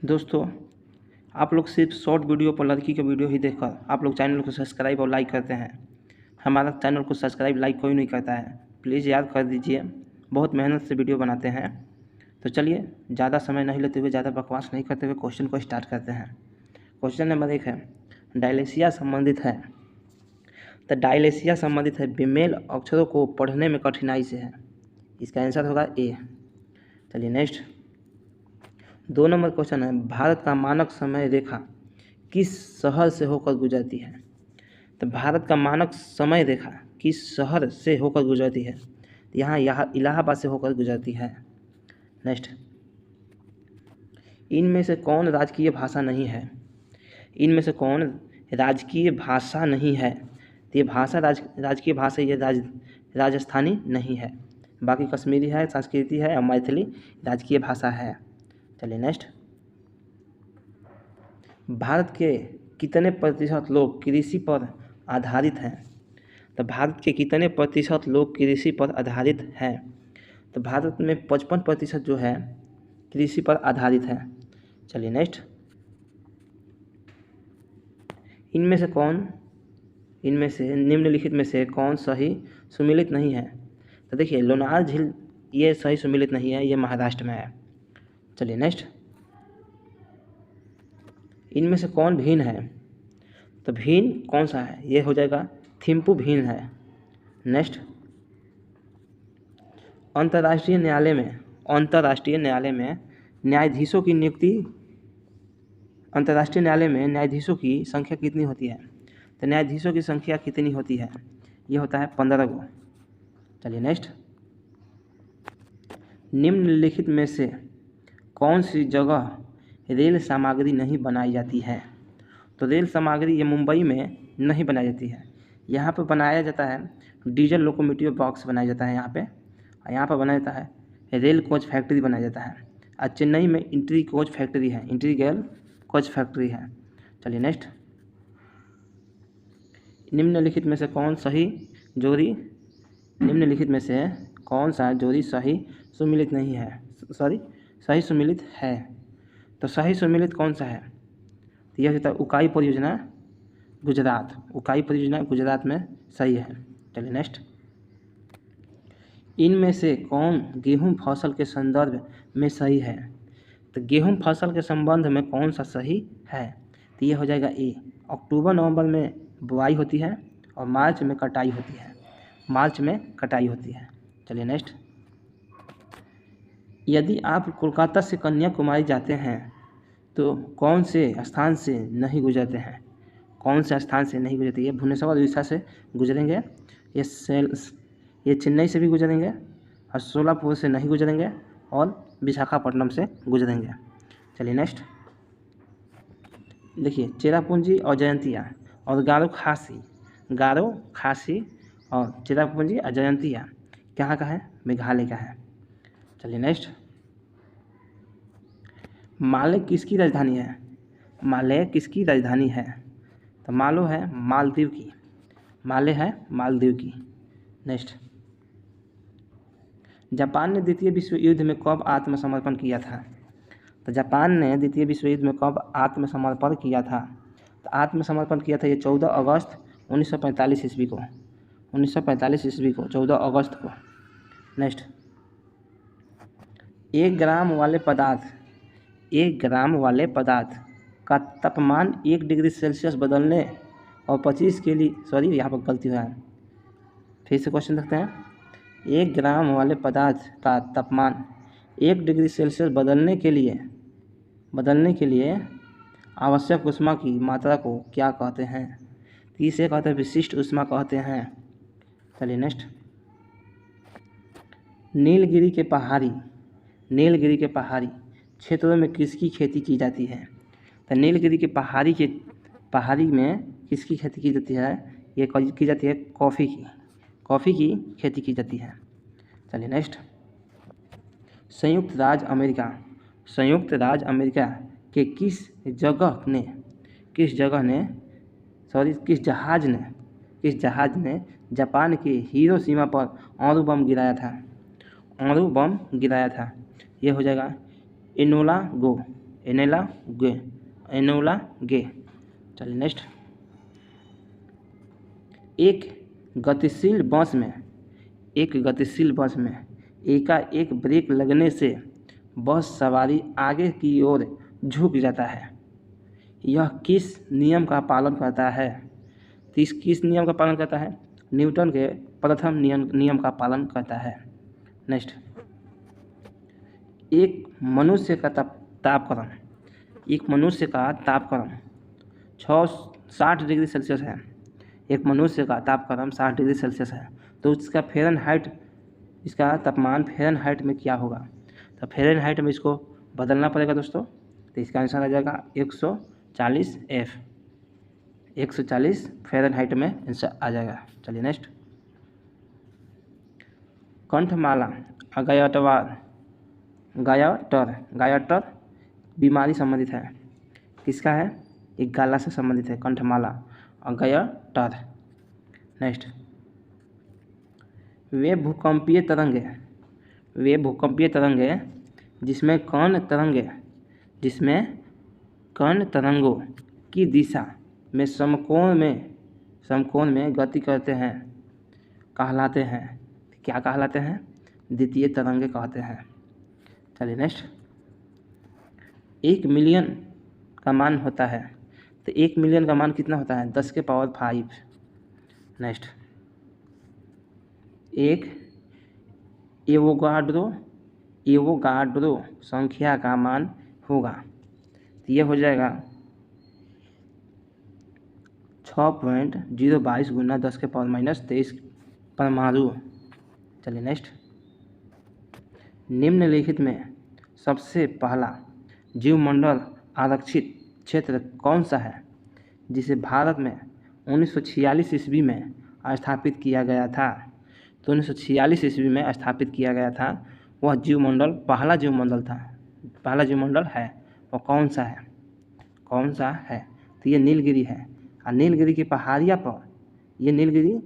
दोस्तों, आप लोग सिर्फ शॉर्ट वीडियो पर लड़की का वीडियो ही देखकर आप लोग चैनल को सब्सक्राइब और लाइक करते हैं। हमारा चैनल को सब्सक्राइब लाइक कोई नहीं करता है। प्लीज़ याद कर दीजिए, बहुत मेहनत से वीडियो बनाते हैं। तो चलिए ज़्यादा समय नहीं लेते हुए, ज़्यादा बकवास नहीं करते हुए क्वेश्चन को स्टार्ट करते हैं। क्वेश्चन नंबर 1 है, डायलेसिया संबंधित है। तो डायलेसिया संबंधित है बेमेल अक्षरों को पढ़ने में कठिनाई से है। इसका आंसर होगा ए। चलिए नेक्स्ट 2 नंबर क्वेश्चन है, भारत का मानक समय रेखा किस शहर से होकर गुजरती है। तो भारत का मानक समय रेखा किस शहर से होकर गुजरती है। यहाँ इलाहाबाद से होकर गुजरती है। नेक्स्ट, इनमें से कौन राजकीय भाषा नहीं है। इनमें से कौन राजकीय भाषा नहीं है। तो ये भाषा राजकीय भाषा ये राजस्थानी नहीं है। बाकी कश्मीरी है, संस्कृति है और मैथिली राजकीय भाषा है। चलिए नेक्स्ट, भारत के कितने प्रतिशत लोग कृषि पर आधारित हैं। तो भारत के कितने प्रतिशत लोग कृषि पर आधारित हैं। तो भारत में 55% जो है कृषि पर आधारित है। चलिए नेक्स्ट, इनमें से निम्नलिखित में से कौन सही सुमेलित नहीं है। तो देखिए, लोनार झील ये सही सुमेलित नहीं है, ये महाराष्ट्र में है। चलिए नेक्स्ट, इनमें से कौन भीन है। तो भीन कौन सा है, ये हो जाएगा थिम्पू भीन है। नेक्स्ट, अंतर्राष्ट्रीय न्यायालय में न्यायाधीशों की नियुक्ति, अंतर्राष्ट्रीय न्यायालय में न्यायाधीशों की संख्या कितनी होती है। तो न्यायाधीशों की संख्या कितनी होती है, ये होता है 15 गो। चलिए नेक्स्ट, निम्नलिखित में से कौन सी जगह रेल सामग्री नहीं बनाई जाती है। तो रेल सामग्री ये मुंबई में नहीं बनाई जाती है। यहाँ पर बनाया जाता है डीजल लोकोमोटिव बॉक्स बनाया जाता है यहाँ पर बनाया जाता है रेल कोच फैक्ट्री बनाया जाता है। और चेन्नई में इंटीग्रल कोच फैक्ट्री है। चलिए नेक्स्ट, निम्नलिखित में से कौन सा जोड़ी सही सुमेलित नहीं है, सही सुमेलित है। तो सही सुमेलित कौन सा है, तो यह होता है उकाई परियोजना गुजरात में सही है। चलिए नेक्स्ट, इनमें से कौन गेहूं फसल के संदर्भ में सही है। तो गेहूं फसल के संबंध में कौन सा सही है, तो ये हो जाएगा ए। अक्टूबर नवंबर में बुआई होती है और मार्च में कटाई होती है। चलिए नेक्स्ट, यदि आप कोलकाता से कन्याकुमारी जाते हैं तो कौन से स्थान से नहीं गुजरते हैं। ये भुवनेश्वर उड़ीसा से गुजरेंगे, ये चेन्नई से भी गुजरेंगे और सोलापुर से नहीं गुजरेंगे और विशाखापट्टनम से गुजरेंगे। चलिए नेक्स्ट, देखिए चेरापूंजी और जयंतिया और गारो खासी और चेरापूंजी और जयंतिया कहाँ का है, मेघालय का है। चलिए नेक्स्ट, माले किसकी राजधानी है। तो माले है मालदीव की। नेक्स्ट, जापान ने द्वितीय विश्व युद्ध में कब आत्मसमर्पण किया था। तो जापान ने द्वितीय विश्व युद्ध में कब आत्मसमर्पण किया था। तो आत्मसमर्पण किया था ये 14 अगस्त 1945 ईस्वी को 14 अगस्त को। नेक्स्ट, 1 ग्राम वाले पदार्थ का तापमान 1 डिग्री सेल्सियस बदलने और 25 के लिए यहाँ पर गलती हुआ है, फिर से क्वेश्चन देखते हैं। 1 ग्राम वाले पदार्थ का तापमान 1 डिग्री सेल्सियस बदलने के लिए आवश्यक ऊष्मा की मात्रा को क्या कहते हैं। तो इसे कहते हैं विशिष्ट ऊष्मा कहते हैं। चलिए नेक्स्ट, नीलगिरी के पहाड़ी क्षेत्रों में किसकी खेती की जाती है। तो नीलगिरी के पहाड़ी में किसकी खेती की जाती है, ये की जाती है कॉफ़ी की खेती की जाती है। चलिए नेक्स्ट, संयुक्त राज्य अमेरिका के किस जहाज ने जापान के हिरोशिमा पर अणु बम गिराया था। ये हो जाएगा एनोला एनोला गे। चलिए नेक्स्ट। एक गतिशील बस में एकाएक ब्रेक लगने से बस सवारी आगे की ओर झुक जाता है। यह किस नियम का पालन करता है? तो किस नियम का पालन करता है? न्यूटन के प्रथम नियम का पालन करता है। नेक्स्ट। एक मनुष्य का तापक्रम 60 डिग्री सेल्सियस है। एक मनुष्य का तापक्रम 60 डिग्री सेल्सियस है, तो इसका इसका तापमान फ़ारेनहाइट में क्या होगा? तो फ़ारेनहाइट में इसको बदलना पड़ेगा दोस्तों। तो इसका आंसर आ जाएगा 140 F। 140 फ़ारेनहाइट में आंसर आ जाएगा। चलिए नेक्स्ट। कंठमाला गायटर बीमारी संबंधित है। किसका है? एक गाला से संबंधित है कंठमाला और गायटर। नेक्स्ट। वे भूकंपीय तरंगे जिसमें कण तरंगों की दिशा में समकोण में गति करते हैं कहलाते हैं। क्या कहलाते हैं? द्वितीय तरंगे कहते हैं। चलिए नेक्स्ट। 1 मिलियन का मान होता है, तो 1 मिलियन का मान कितना होता है? 10 के पावर 5। नेक्स्ट। एक एवोगाड्रो संख्या का मान होगा, तो ये हो जाएगा 6.022 गुना 10 के पावर -23 परमाणु। चलिए नेक्स्ट। निम्नलिखित में सबसे पहला जीवमंडल आरक्षित क्षेत्र कौन सा है जिसे भारत में 1946 ईस्वी में स्थापित किया गया था? तो 1946 ईस्वी में स्थापित किया गया था। वह पहला जीवमंडल है। वो कौन सा है? तो ये नीलगिरी है। और नीलगिरी की पहाड़ियाँ पर ये नीलगिरी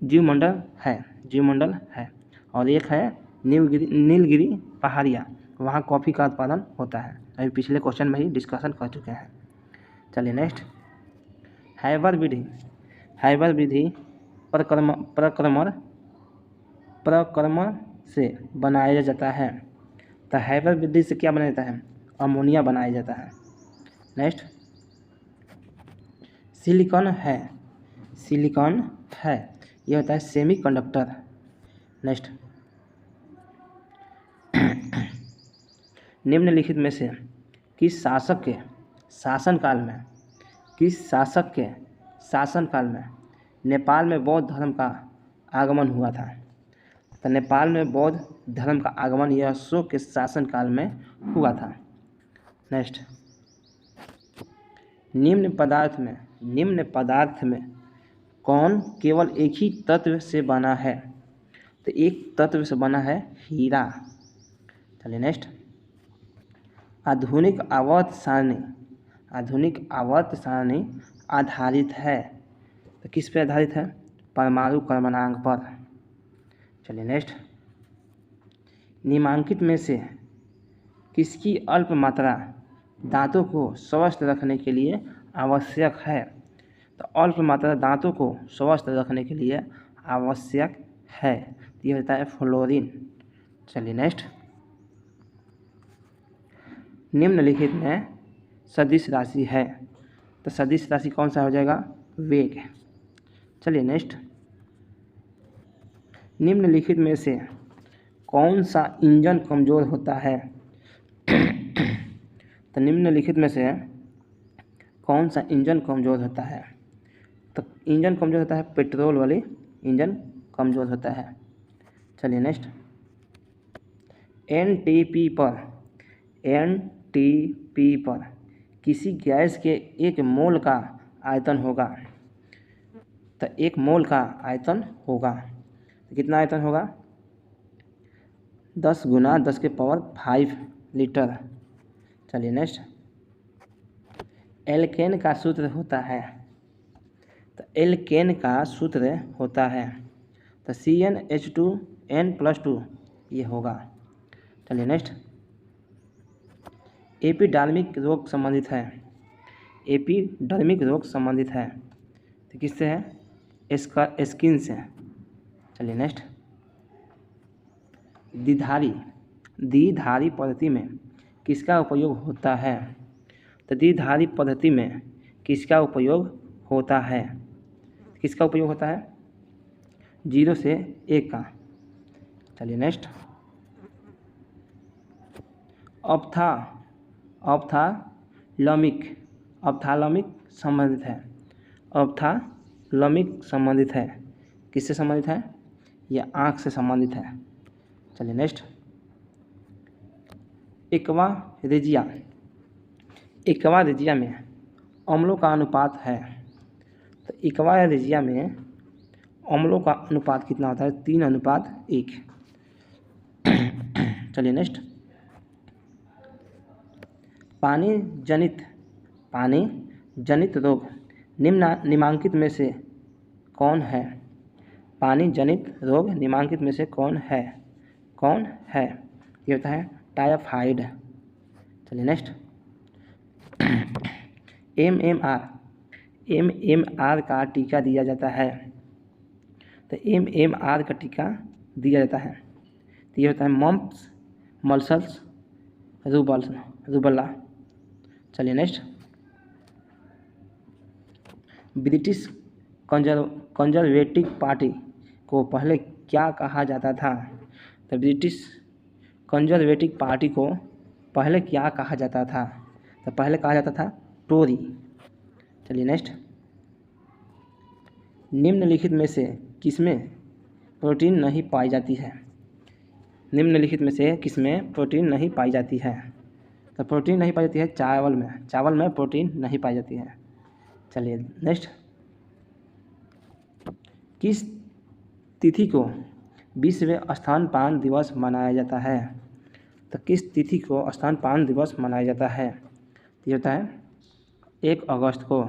जीवमंडल है। और एक है नीलगिरी पहाड़ियाँ, वहाँ कॉफ़ी का उत्पादन होता है। अभी पिछले क्वेश्चन में ही डिस्कशन कर चुके हैं। चलिए नेक्स्ट। हैबर विधि प्रक्रमण से बनाया जाता है। तो हैबर विधि से क्या बनाया जाता है? अमोनिया बनाया जाता है। नेक्स्ट। सिलिकॉन है, यह होता है सेमीकंडक्टर। नेक्स्ट। निम्नलिखित में से किस शासक के शासनकाल में नेपाल में बौद्ध धर्म का आगमन हुआ था? तो नेपाल में बौद्ध धर्म का आगमन यह अशोक के शासनकाल में हुआ था। नेक्स्ट। निम्न पदार्थ में कौन केवल एक ही तत्व से बना है? तो एक तत्व से बना है हीरा। चलिए नेक्स्ट। आधुनिक आवर्त सारणी आधारित है, तो किस पे आधारित है? परमाणु क्रमांक पर। चलिए नेक्स्ट। निम्नलिखित में से किसकी अल्प मात्रा दांतों को स्वस्थ रखने के लिए आवश्यक है? तो अल्प मात्रा दांतों को स्वस्थ रखने के लिए आवश्यक है, ये होता है फ्लोरीन। चलिए नेक्स्ट। निम्नलिखित में सदिश राशि है, तो सदिश राशि कौन सा हो जाएगा? वेग। चलिए नेक्स्ट। निम्नलिखित में से कौन सा इंजन कमज़ोर होता है? तो निम्नलिखित में से कौन सा इंजन कमज़ोर होता है? तो इंजन कमज़ोर होता है पेट्रोल वाली इंजन कमज़ोर होता है। चलिए नेक्स्ट। एनटीपी पर किसी गैस के 1 मोल का आयतन होगा, तो 1 मोल का आयतन होगा, तो कितना आयतन होगा? 10 गुना 10 के पावर 5 लीटर। चलिए नेक्स्ट। एल्केन का सूत्र होता है, तो एल्केन का सूत्र होता है तो CnH2n+2 ये होगा। चलिए नेक्स्ट। एपिडर्मिक रोग संबंधित है, एपिडर्मिक रोग संबंधित है तो किससे है? इसका स्किन से। चलिए नेक्स्ट, द्विधारी पद्धति में किसका उपयोग होता है? तो द्विधारी पद्धति में किसका उपयोग होता है? किसका उपयोग होता है? 0 से 1 का। चलिए नेक्स्ट, ऑप्थाल्मिक संबंधित है, ऑप्थाल्मिक संबंधित है, किससे संबंधित है? यह आँख से संबंधित है। चलिए नेक्स्ट, एक्वा में अम्लों का अनुपात है, तो एक्वा में अम्लों का अनुपात कितना होता है? 3:1। चलिए नेक्स्ट, पानी जनित रोग निम्नांकित में से कौन है? पानी जनित रोग निम्नांकित में से कौन है? ये होता है टाइफाइड। चलिए नेक्स्ट, MMR का टीका दिया जाता है, तो MMR का टीका दिया जाता है तो ये होता है मम्प्स, मल्सल्स, रूबेला। चलिए नेक्स्ट, ब्रिटिश कंजर्वेटिव पार्टी को पहले क्या कहा जाता था? तो ब्रिटिश कंजर्वेटिव पार्टी को पहले क्या कहा जाता था? तो पहले कहा जाता था टोरी। चलिए नेक्स्ट, निम्नलिखित में से किसमें प्रोटीन नहीं पाई जाती है? निम्नलिखित में से किसमें प्रोटीन नहीं पाई जाती है? तो प्रोटीन नहीं पाई जाती है चावल में प्रोटीन नहीं पाई जाती है। चलिए नेक्स्ट, किस तिथि को विश्व स्तनपान दिवस मनाया जाता है? तो किस तिथि को स्तनपान दिवस मनाया जाता है? ये होता है 1 अगस्त को,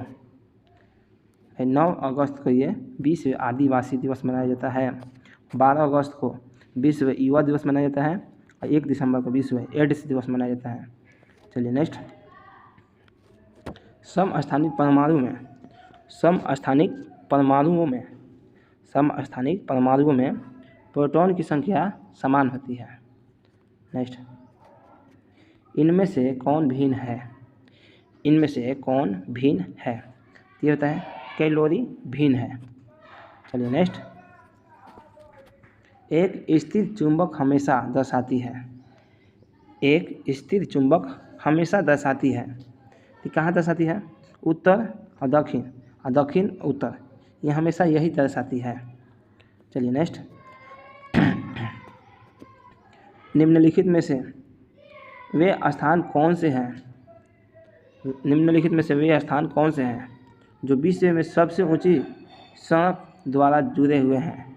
9 अगस्त को ये विश्व आदिवासी दिवस मनाया जाता है, 12 अगस्त को विश्व युवा दिवस मनाया जाता है और 1 दिसंबर को विश्व एड्स दिवस मनाया जाता है। चलिए नेक्स्ट, समस्थानिक परमाणुओं में प्रोटॉन की संख्या समान होती है। नेक्स्ट, इनमें से कौन भिन्न है? ये होता है कैलोरी भिन्न है। चलिए नेक्स्ट, एक स्थिर चुंबक हमेशा दर्शाती है कि कहाँ दर्शाती है? उत्तर और दक्षिण उत्तर, ये हमेशा यही दर्शाती है। चलिए नेक्स्ट, निम्नलिखित में से वे स्थान कौन से हैं जो विश्व में सबसे ऊंची सड़क द्वारा जुड़े हुए हैं?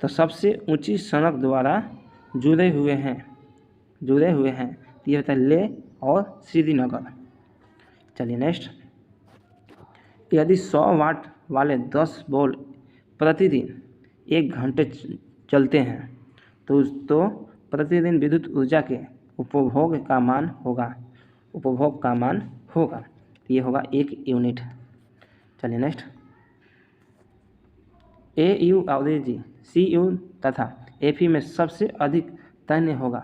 तो सबसे ऊंची सड़क द्वारा जुड़े हुए हैं ये होता है लेह और श्रीनगर। चलिए नेक्स्ट, यदि 100 वाट वाले 10 बल्ब प्रतिदिन 1 घंटे चलते हैं तो प्रतिदिन विद्युत ऊर्जा के उपभोग का मान होगा, ये होगा 1 यूनिट। चलिए नेक्स्ट, AU अवधि CU तथा FE में सबसे अधिक तन्य होगा,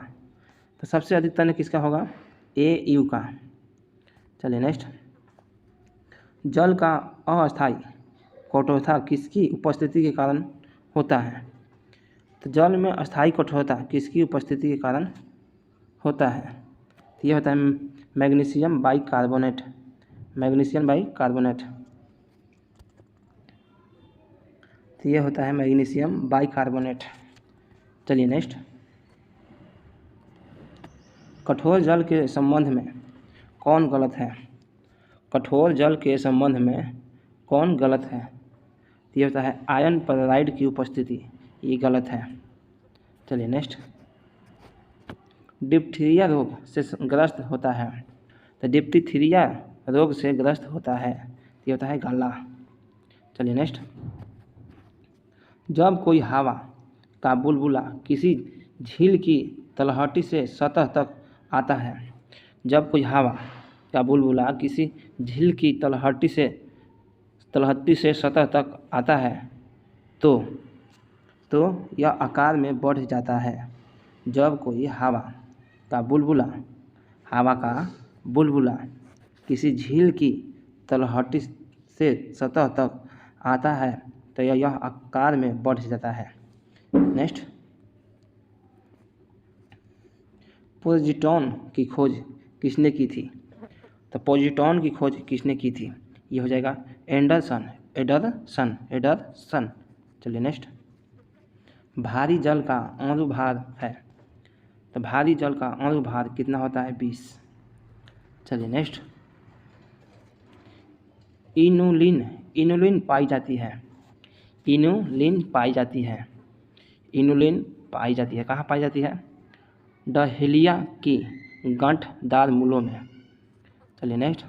तो सबसे अधिक तन्य किसका होगा? AU का। चलिए नेक्स्ट, जल का अस्थायी कठोरता किसकी उपस्थिति के कारण होता है? तो जल में अस्थायी कठोरता किसकी उपस्थिति के कारण होता है? ये होता है मैग्नीशियम बाइकार्बोनेट। तो ये होता है मैग्नीशियम बाइकार्बोनेट। चलिए नेक्स्ट, कठोर जल के संबंध में कौन गलत है? तो ये होता है आयरन क्लोराइड की उपस्थिति, ये गलत है। चलिए नेक्स्ट, डिप्थीरिया रोग से ग्रस्त होता है, तो डिप्थीरिया रोग से ग्रस्त होता है, ये होता है गला। चलिए नेक्स्ट, जब कोई हवा का बुलबुला किसी झील की तलहटी से सतह तक आता है जब कोई हवा का बुलबुला किसी झील की तलहटी से सतह तक आता है तो यह आकार में बढ़ जाता है। जब कोई हवा का बुलबुला किसी झील की तलहटी से सतह तक आता है तो यह आकार में बढ़ जाता है। नेक्स्ट, पोजिट्रॉन की खोज किसने की थी? तो पोजिट्रॉन की खोज किसने की थी? ये हो जाएगा एंडरसन। चलिए नेक्स्ट, भारी जल का अणुभार है। तो भारी जल का अणुभार कितना होता है? 20। चलिए नेक्स्ट, इनुलिन पाई जाती है। इनुलिन पाई जाती है कहाँ पाई जाती है? डहेलिया की गांठदार मूलों में। चलिए नेक्स्ट,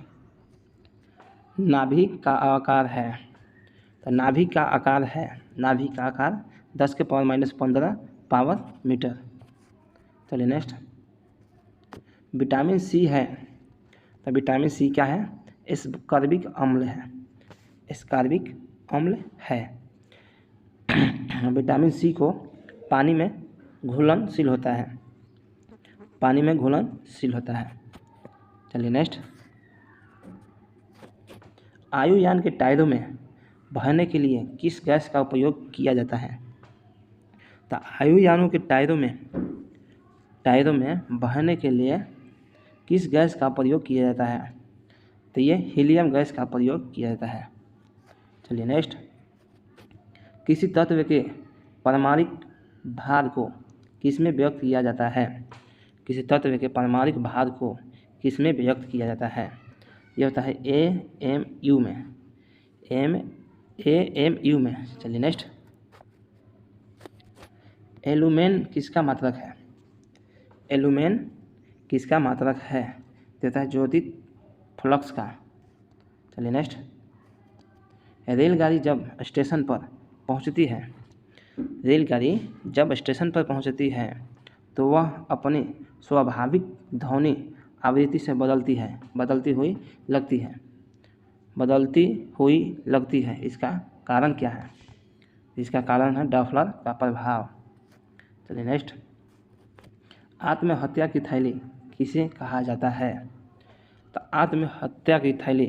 नाभिक का आकार है। तो नाभिक का आकार 10⁻⁻15 पावर मीटर। चलिए नेक्स्ट, विटामिन सी है। तो विटामिन सी क्या है? एस्कॉर्बिक अम्ल है। विटामिन सी को पानी में घुलनशील होता है। चलिए नेक्स्ट, वायुयान के टायरों में भरने के लिए किस गैस का उपयोग किया जाता है? तो वायुयानों के टायरों में भरने के लिए किस गैस का प्रयोग किया जाता है? तो ये हीलियम गैस का प्रयोग किया जाता है। चलिए नेक्स्ट, किसी तत्व के परमाणुक भार को किसमें व्यक्त किया जाता है? किसी तत्व के परमाणुक भार को किसमें व्यक्त किया जाता है? यह होता है AMU में। चलिए नेक्स्ट, एलुमेन किसका मात्रक है? देता है ज्योतित फ्लक्स का। चलिए नेक्स्ट, रेलगाड़ी जब स्टेशन पर पहुंचती है तो वह अपनी स्वाभाविक ध्वनि आवृत्ति से बदलती हुई लगती है। इसका कारण क्या है? इसका कारण है डॉप्लर का प्रभाव। चलिए नेक्स्ट, आत्महत्या की थैली किसे कहा जाता है? तो आत्महत्या की थैली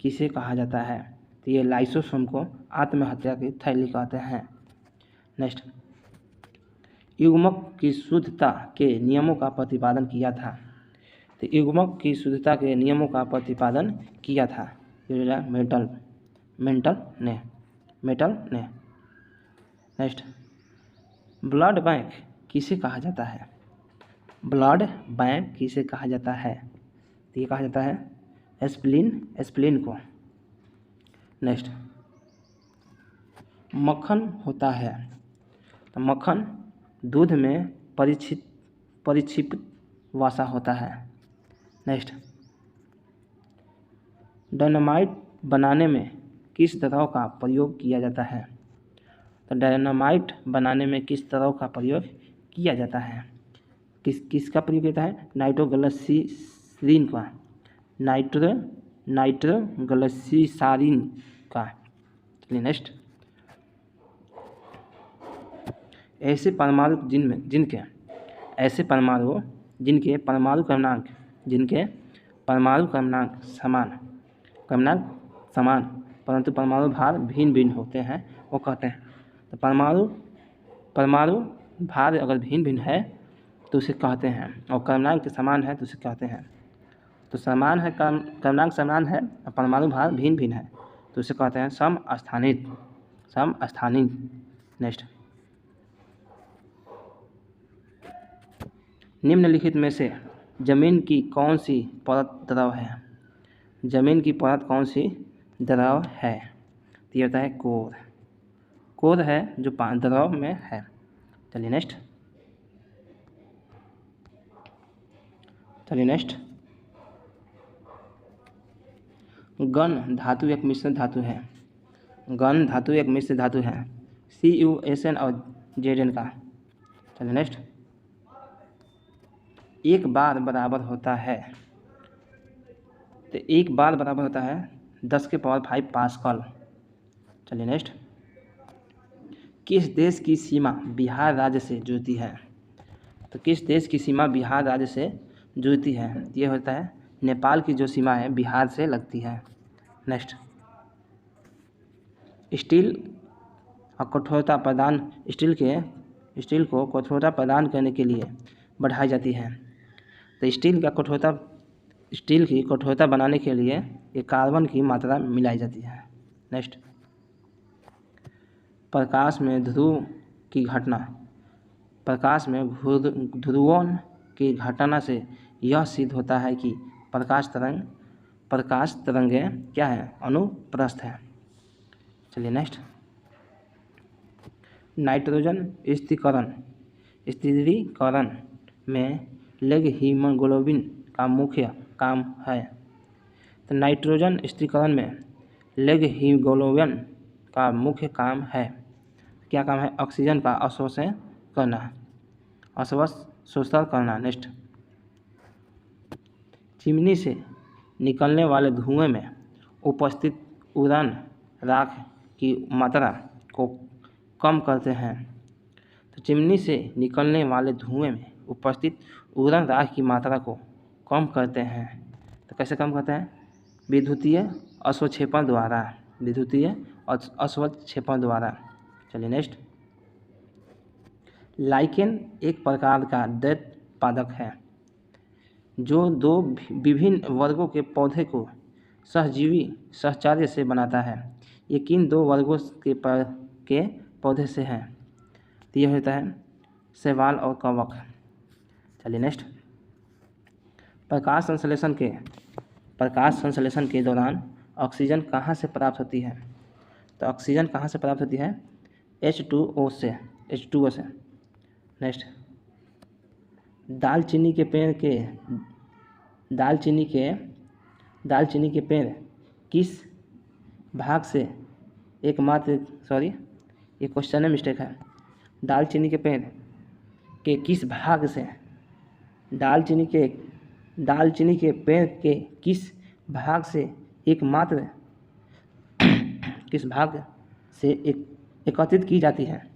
किसे कहा जाता है? तो ये लाइसोसोम को आत्महत्या की थैली कहते हैं। नेक्स्ट, युग्मक की शुद्धता के नियमों का प्रतिपादन किया था। तो युग्मक की शुद्धता के नियमों का प्रतिपादन किया था मेटल ने। नेक्स्ट, ब्लड बैंक किसे कहा जाता है? तो ये कहा जाता है एस्प्लिन को। नेक्स्ट, मक्खन होता है। तो मक्खन दूध में परिक्षिप्त वसा होता है। नेक्स्ट, डायनामाइट बनाने में किस द्रव का प्रयोग किया जाता है? तो डायनामाइट बनाने में किस द्रव का प्रयोग किया जाता है? किसका प्रयोग किया जाता है? नाइट्रोग्लिसरीन का। चलिए नेक्स्ट, ऐसे परमाणु जिनके परमाणु क्रमांक समान परंतु परमाणु भार भिन्न होते हैं वो कहते हैं। तो परमाणु भार अगर भिन्न है तो उसे कहते हैं, और क्रमांक समान है तो उसे कहते हैं। तो क्रमांक समान है और परमाणु भार भिन्न है तो उसे कहते हैं समस्थानिक। नेक्स्ट, निम्नलिखित में से जमीन की कौन सी परत द्रव है? जमीन की परत कौन सी द्रव है? तो ये होता है कोर है जो द्रव में है। चलिए नेक्स्ट, गन धातु एक मिश्र धातु है। CuSN और Zn का। चलिए नेक्स्ट, एक बार बराबर होता है तो 1 बार बराबर होता है 10⁵ पास्कल। चलिए नेक्स्ट, किस देश की सीमा बिहार राज्य से जुड़ती है? तो किस देश की सीमा बिहार राज्य से जुड़ती है? ये होता है नेपाल की जो सीमा है बिहार से लगती है। नेक्स्ट, स्टील को कठोरता प्रदान करने के लिए बढ़ाई जाती है। तो स्टील की कठोरता बनाने के लिए ये कार्बन की मात्रा मिलाई जाती है। नेक्स्ट, प्रकाश में ध्रुवों की घटना से यह सिद्ध होता है कि प्रकाश तरंगें क्या है? अनुप्रस्थ है। चलिए नेक्स्ट, नाइट्रोजन स्थिरीकरण में लेग हीमोग्लोबिन का मुख्य काम है। तो नाइट्रोजन स्थिरीकरण में लेग हीमोग्लोबिन का मुख्य काम है। क्या काम है? ऑक्सीजन का अवशोषण करना। नेक्स्ट, चिमनी से निकलने वाले धुएं में उपस्थित उड़ान राख की मात्रा को कम करते हैं। तो चिमनी से निकलने वाले धुएं में उपस्थित उड़ान राख की मात्रा को कम करते हैं। तो कैसे कम करते हैं? विद्युतीय अश्वक्षेपण द्वारा। चलिए नेक्स्ट, लाइकेन एक प्रकार का दैत्य पादप है जो 2 विभिन्न वर्गों के पौधे को सहजीवी सहचर्य से बनाता है। ये किन 2 वर्गों के पौधे से हैं? तो यह होता है शैवाल और कवक। चलिए नेक्स्ट, प्रकाश संश्लेषण के दौरान ऑक्सीजन कहाँ से प्राप्त होती है? तो ऑक्सीजन कहाँ से प्राप्त होती है? H2O से। नेक्स्ट, दालचीनी के पेड़ किस भाग से एकमात्र ये क्वेश्चन में मिस्टेक है। दालचीनी के पेड़ के किस भाग से दालचीनी के पेड़ के किस भाग से एकत्रित की जाती है?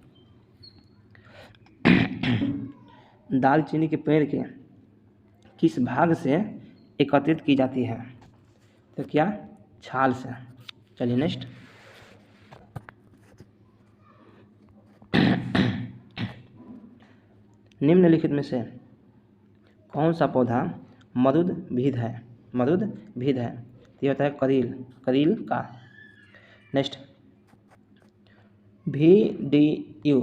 दालचीनी के पेड़ के किस भाग से एकत्रित की जाती है? तो क्या? छाल से। चलिए नेक्स्ट, निम्नलिखित में से कौन सा पौधा मरुदभिद है? ये होता है करील का। नेक्स्ट, VDU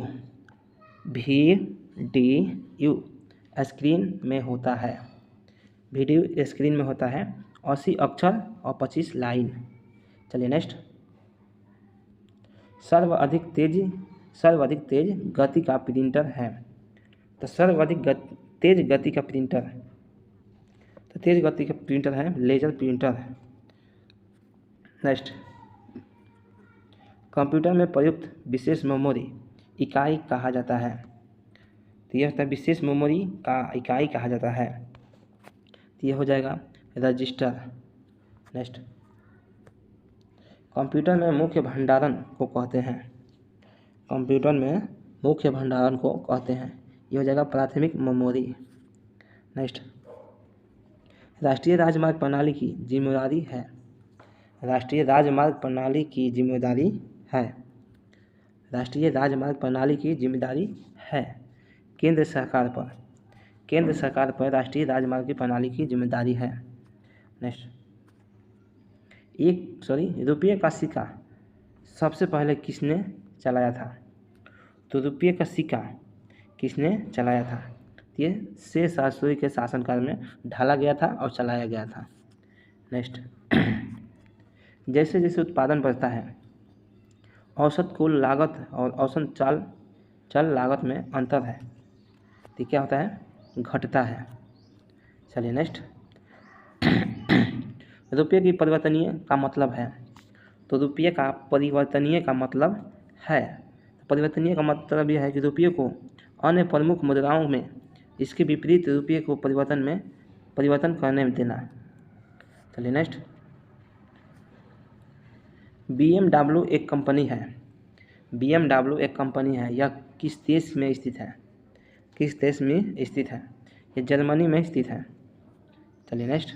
स्क्रीन में होता है। 80 अक्षर और 25 लाइन। चलिए नेक्स्ट, सर्वाधिक तेज गति का प्रिंटर है। तो तेज गति का प्रिंटर है लेजर प्रिंटर। नेक्स्ट, कंप्यूटर में प्रयुक्त विशेष मेमोरी इकाई कहा जाता है। तो यह होता है विशेष मेमोरी का इकाई कहा जाता है। तो यह हो जाएगा रजिस्टर। नेक्स्ट, कंप्यूटर में मुख्य भंडारण को कहते हैं। यह हो जाएगा प्राथमिक मेमोरी। नेक्स्ट, राष्ट्रीय राजमार्ग प्रणाली की जिम्मेदारी है केंद्र सरकार पर राष्ट्रीय राजमार्ग की प्रणाली की जिम्मेदारी है। नेक्स्ट, रुपये का सिक्का सबसे पहले किसने चलाया था? तो रुपये का सिक्का किसने चलाया था? ये शेरशाह सूरी के शासनकाल में ढाला गया था और चलाया गया था। नेक्स्ट, जैसे जैसे उत्पादन बढ़ता है औसत कुल लागत और औसत चल लागत में अंतर है। तो क्या होता है? घटता है। चलिए नेक्स्ट, रुपये की परिवर्तनीय का मतलब है। तो रुपये का परिवर्तनीय का मतलब है। परिवर्तनीय का मतलब यह है कि रुपये को अन्य प्रमुख मुद्राओं में इसके विपरीत रुपये को परिवर्तन करने में देना। चलिए नेक्स्ट, BMW एक कंपनी है। BMW एक कंपनी है, यह किस देश में स्थित है? किस देश में स्थित है? ये जर्मनी में स्थित है। चलिए नेक्स्ट,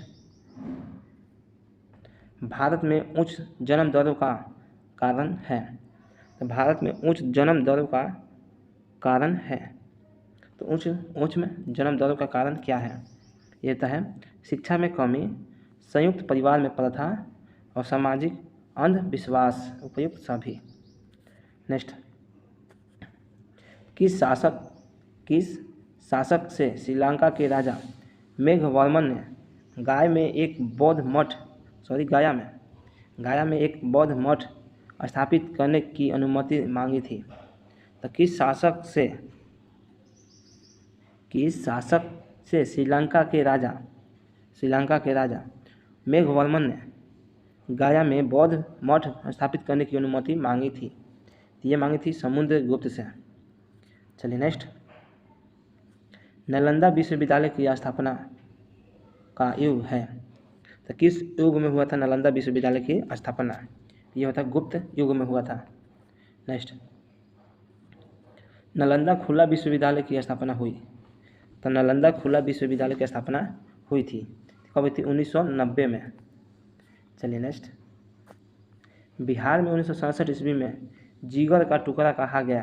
भारत में उच्च जन्म दरों का कारण है। तो भारत में उच्च जन्म दरों का कारण है, तो उच्च में जन्म दरों का कारण क्या है? ये तो है शिक्षा में कमी, संयुक्त परिवार में प्रथा और सामाजिक अंधविश्वास, उपयुक्त सभी। नेक्स्ट, किस शासक से श्रीलंका के राजा मेघवर्मन ने गया में एक बौद्ध मठ स्थापित करने की अनुमति मांगी थी? तो किस शासक से श्रीलंका के राजा मेघवर्मन ने गया में बौद्ध मठ स्थापित करने की अनुमति मांगी थी? ये मांगी थी समुद्रगुप्त से। चलिए नेक्स्ट, नालंदा विश्वविद्यालय की स्थापना का युग है। तो किस युग में हुआ था नालंदा विश्वविद्यालय की स्थापना? ये होता गुप्त युग में हुआ था। नेक्स्ट, नालंदा खुला विश्वविद्यालय की स्थापना हुई। तो नालंदा खुला विश्वविद्यालय की स्थापना हुई थी, कब हुई थी? 1990 में। चलिए नेक्स्ट, बिहार में 1967 ईस्वी में जिगर का टुकड़ा कहा गया।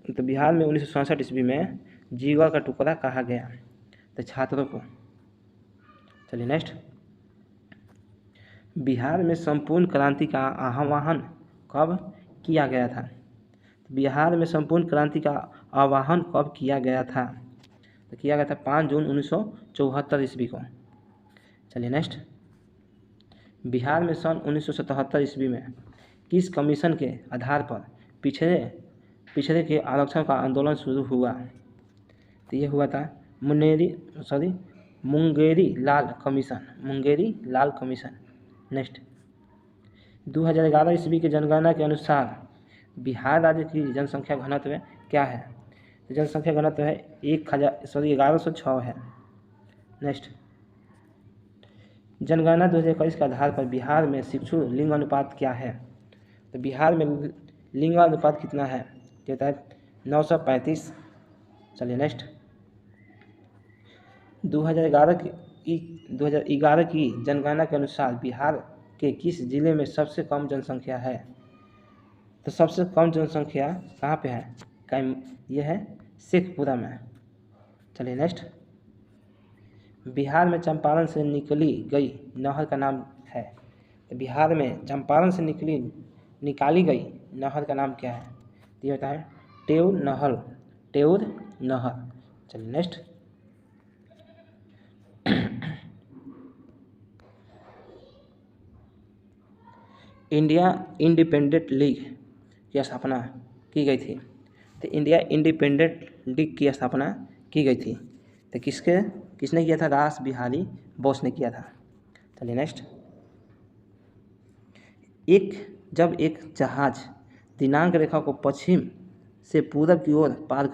तो बिहार में 1967 ईस्वी में जिगर का टुकड़ा कहा गया तो छात्रों को। चलिए नेक्स्ट, बिहार में संपूर्ण क्रांति का आह्वान कब किया गया था? बिहार में संपूर्ण क्रांति का आह्वान कब किया गया था? तो किया गया था 5 जून 1974 ईस्वी को। चलिए नेक्स्ट, बिहार में सन 1977 ईस्वी में किस कमीशन के आधार पर पिछड़े के आरक्षण का आंदोलन शुरू हुआ? तो ये हुआ था मुंगेरी लाल कमीशन। नेक्स्ट, 2011 ईस्वी की जनगणना के अनुसार बिहार राज्य की जनसंख्या घनत्व क्या है? तो जनसंख्या घनत्व है 1106 है। नेक्स्ट, जनगणना 2021 के आधार पर बिहार में शिशु लिंग अनुपात क्या है? तो बिहार में लिंग अनुपात कितना है? कहता है 935। चलिए नेक्स्ट, 2011 की जनगणना के अनुसार बिहार के किस जिले में सबसे कम जनसंख्या है? तो सबसे कम जनसंख्या कहाँ पे है? ये है शेखपुरा में। चलिए नेक्स्ट, बिहार में चंपारण से निकली गई नहर का नाम है। तो बिहार में चंपारण से निकाली गई नहर का नाम क्या है? तो ये होता है टेउर नहर। चलिए नेक्स्ट, इंडिया इंडिपेंडेंट लीग की स्थापना की गई थी। तो इंडिया इंडिपेंडेंट लीग की स्थापना की गई थी तो किसने किया था? रास बिहारी बोस ने किया था। चलिए नेक्स्ट, जब एक जहाज दिनांक रेखा को पश्चिम से पूरब की ओर पार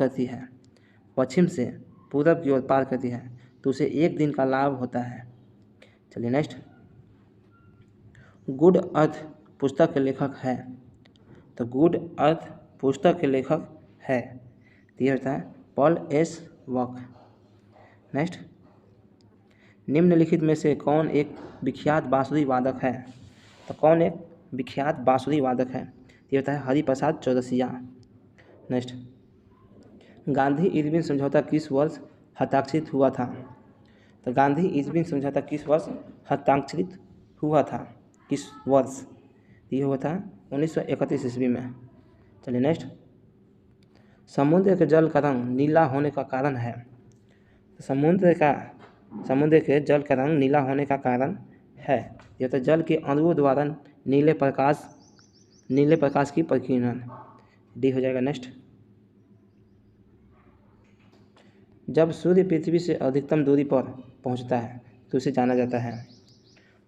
करती है तो उसे एक दिन का लाभ होता है। चलिए नेक्स्ट, गुड अर्थ पुस्तक के लेखक है। तो गुड अर्थ पुस्तक के लेखक है तो ये होता है पॉल एस वॉक। नेक्स्ट, निम्नलिखित में से कौन एक विख्यात बांसुरी वादक है? तो कौन एक विख्यात बांसुरी वादक है? ये होता है हरिप्रसाद चौरसिया। नेक्स्ट, गांधी इरविन समझौता किस वर्ष हस्ताक्षरित हुआ था? तो गांधी इरविन समझौता किस वर्ष हस्ताक्षरित हुआ था? किस वर्ष? ये हुआ था 1931 ईस्वी में। चलिए नेक्स्ट, समुद्र के जल का रंग नीला होने का कारण है। तो समुद्र के जल का रंग नीला होने का कारण है यह तो जल के अणुओं द्वारा नीले प्रकाश की प्रकीर्णन। डी हो जाएगा। नेक्स्ट, जब सूर्य पृथ्वी से अधिकतम दूरी पर पहुंचता है तो उसे जाना जाता है।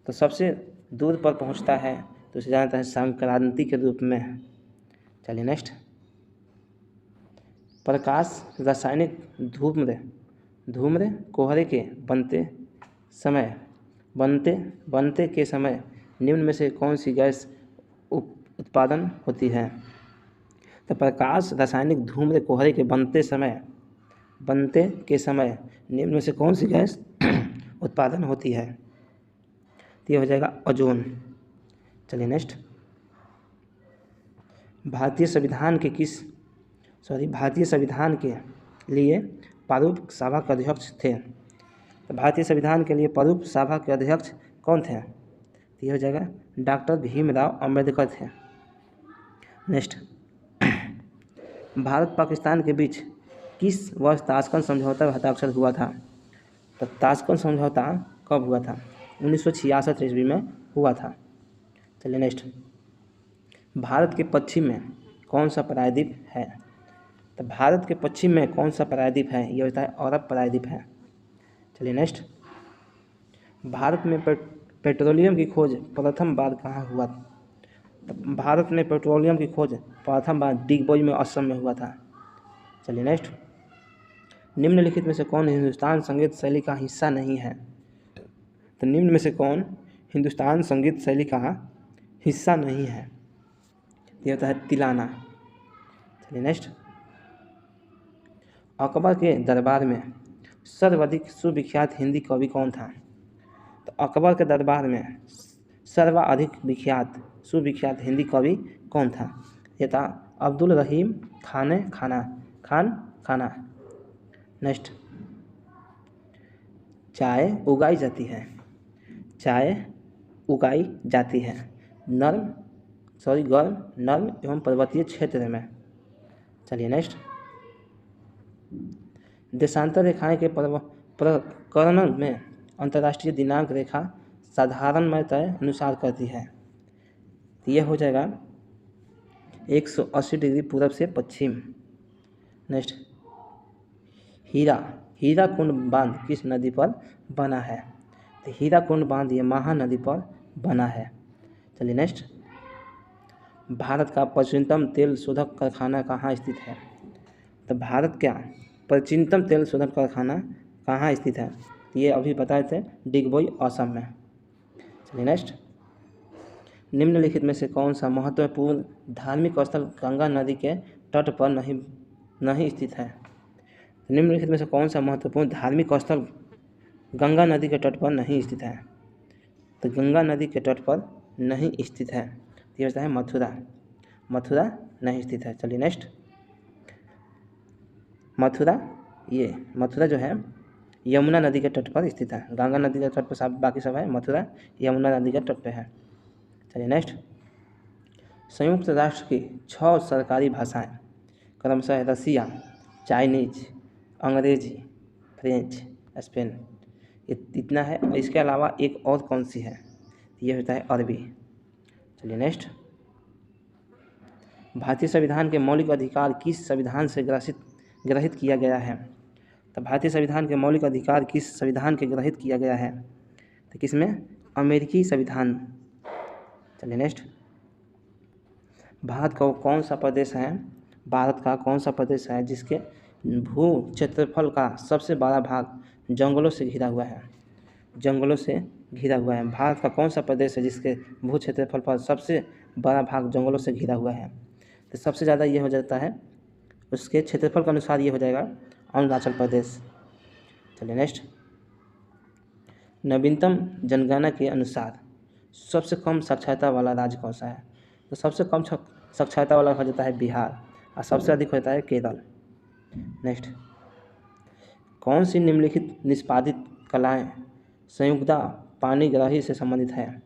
तो सबसे दूर पर पहुंचता है तो उसे जाना जाता है संक्रांति के रूप में। चलिए नेक्स्ट, प्रकाश रासायनिक धूम्र कोहरे के बनते समय बनते के समय निम्न में से कौन सी गैस उत्पादन होती है? तो प्रकाश रासायनिक धूम्र कोहरे के बनते के समय निम्न में से कौन सी गैस उत्पादन होती है? तो ये हो जाएगा ओजोन। चलिए नेक्स्ट, भारतीय संविधान के लिए प्रारूप सभा के अध्यक्ष थे। तो भारतीय संविधान के लिए प्रारूप सभा के अध्यक्ष कौन थे? तो ये हो जाएगा डॉक्टर भीमराव अम्बेडकर थे। नेक्स्ट, भारत पाकिस्तान के बीच किस वर्ष ताशकंद समझौता हस्ताक्षर हुआ था? तो ताशकंद समझौता कब हुआ था? 1966 ईस्वी में हुआ था। चलिए नेक्स्ट, भारत के पश्चिम में कौन सा प्रायद्वीप है? तो भारत के पश्चिम में कौन सा प्रायद्वीप है? ये होता है अरब प्रायद्वीप है। चलिए नेक्स्ट, भारत में पेट्रोलियम की खोज प्रथम बार कहाँ हुआ? तो भारत में पेट्रोलियम की खोज प्रथम बार दिग्बोई में असम में हुआ था। चलिए नेक्स्ट, निम्नलिखित में से कौन हिंदुस्तान संगीत शैली का हिस्सा नहीं है? तो निम्न में से कौन हिंदुस्तान संगीत शैली का हिस्सा नहीं है? ये होता है तिलाना। चलिए नेक्स्ट, अकबर के दरबार में सर्वाधिक सुविख्यात हिंदी कवि कौन था? तो अकबर के दरबार में सर्वाधिक सुविख्यात हिंदी कवि कौन था? ये था अब्दुल रहीम खाना। नेक्स्ट, चाय उगाई जाती है गर्म नर्म एवं पर्वतीय क्षेत्र में। चलिए नेक्स्ट, देशांतर रेखाएं के प्रकरण में अंतर्राष्ट्रीय दिनांक रेखा साधारणतः अनुसार करती है। तो यह हो जाएगा 180 डिग्री पूरब से पश्चिम। नेक्स्ट, हीराकुंड बांध किस नदी पर बना है? तो हीराकुंड बांध ये महानदी पर बना है। चलिए नेक्स्ट, भारत का प्राचीनतम तेल शोधक कारखाना कहाँ स्थित है? तो भारत का प्राचीनतम तेल शोधक कारखाना कहाँ स्थित है? ये अभी बताए थे दिग्बोई असम में। चलिए नेक्स्ट, निम्नलिखित में से कौन सा महत्वपूर्ण धार्मिक स्थल गंगा नदी के तट पर नहीं स्थित है? निम्नलिखित में से कौन सा महत्वपूर्ण धार्मिक स्थल गंगा नदी के तट पर नहीं स्थित है? तो गंगा नदी के तट पर नहीं स्थित है। ये होता है मथुरा नहीं स्थित है। चलिए नेक्स्ट, मथुरा जो है यमुना नदी के तट पर स्थित है। गंगा नदी के तट पर सब बाकी सब है, मथुरा यमुना नदी के तट पर है। चलिए नेक्स्ट, संयुक्त राष्ट्र की 6 सरकारी भाषाएं क्रमशः रसिया, चाइनीज, अंग्रेजी, फ्रेंच, स्पेन, इतना है। और इसके अलावा एक और कौन सी है? ये होता है अरबी। चलिए नेक्स्ट, भारतीय संविधान के मौलिक अधिकार किस संविधान से ग्रहित किया गया है? तो भारतीय संविधान के मौलिक अधिकार किस संविधान के ग्रहित किया गया है? तो किसमें? अमेरिकी संविधान। चलिए नेक्स्ट, भारत का कौन सा प्रदेश है जिसके भू क्षेत्रफल का सबसे बड़ा भाग जंगलों से घिरा हुआ है? भारत का कौन सा प्रदेश है जिसके भू क्षेत्रफल पर सबसे बड़ा भाग जंगलों से घिरा हुआ है? तो सबसे ज़्यादा ये हो जाता है, उसके क्षेत्रफल के अनुसार ये हो जाएगा अरुणाचल प्रदेश। चलिए नेक्स्ट, नवीनतम जनगणना के अनुसार सबसे कम साक्षरता वाला राज्य कौन सा है? तो सबसे कम साक्षरता वाला हो जाता है बिहार और सबसे अधिक होता है केरल। नेक्स्ट, कौन सी निम्नलिखित निष्पादित कलाएं संयुक्ता पाणिग्राही से संबंधित है?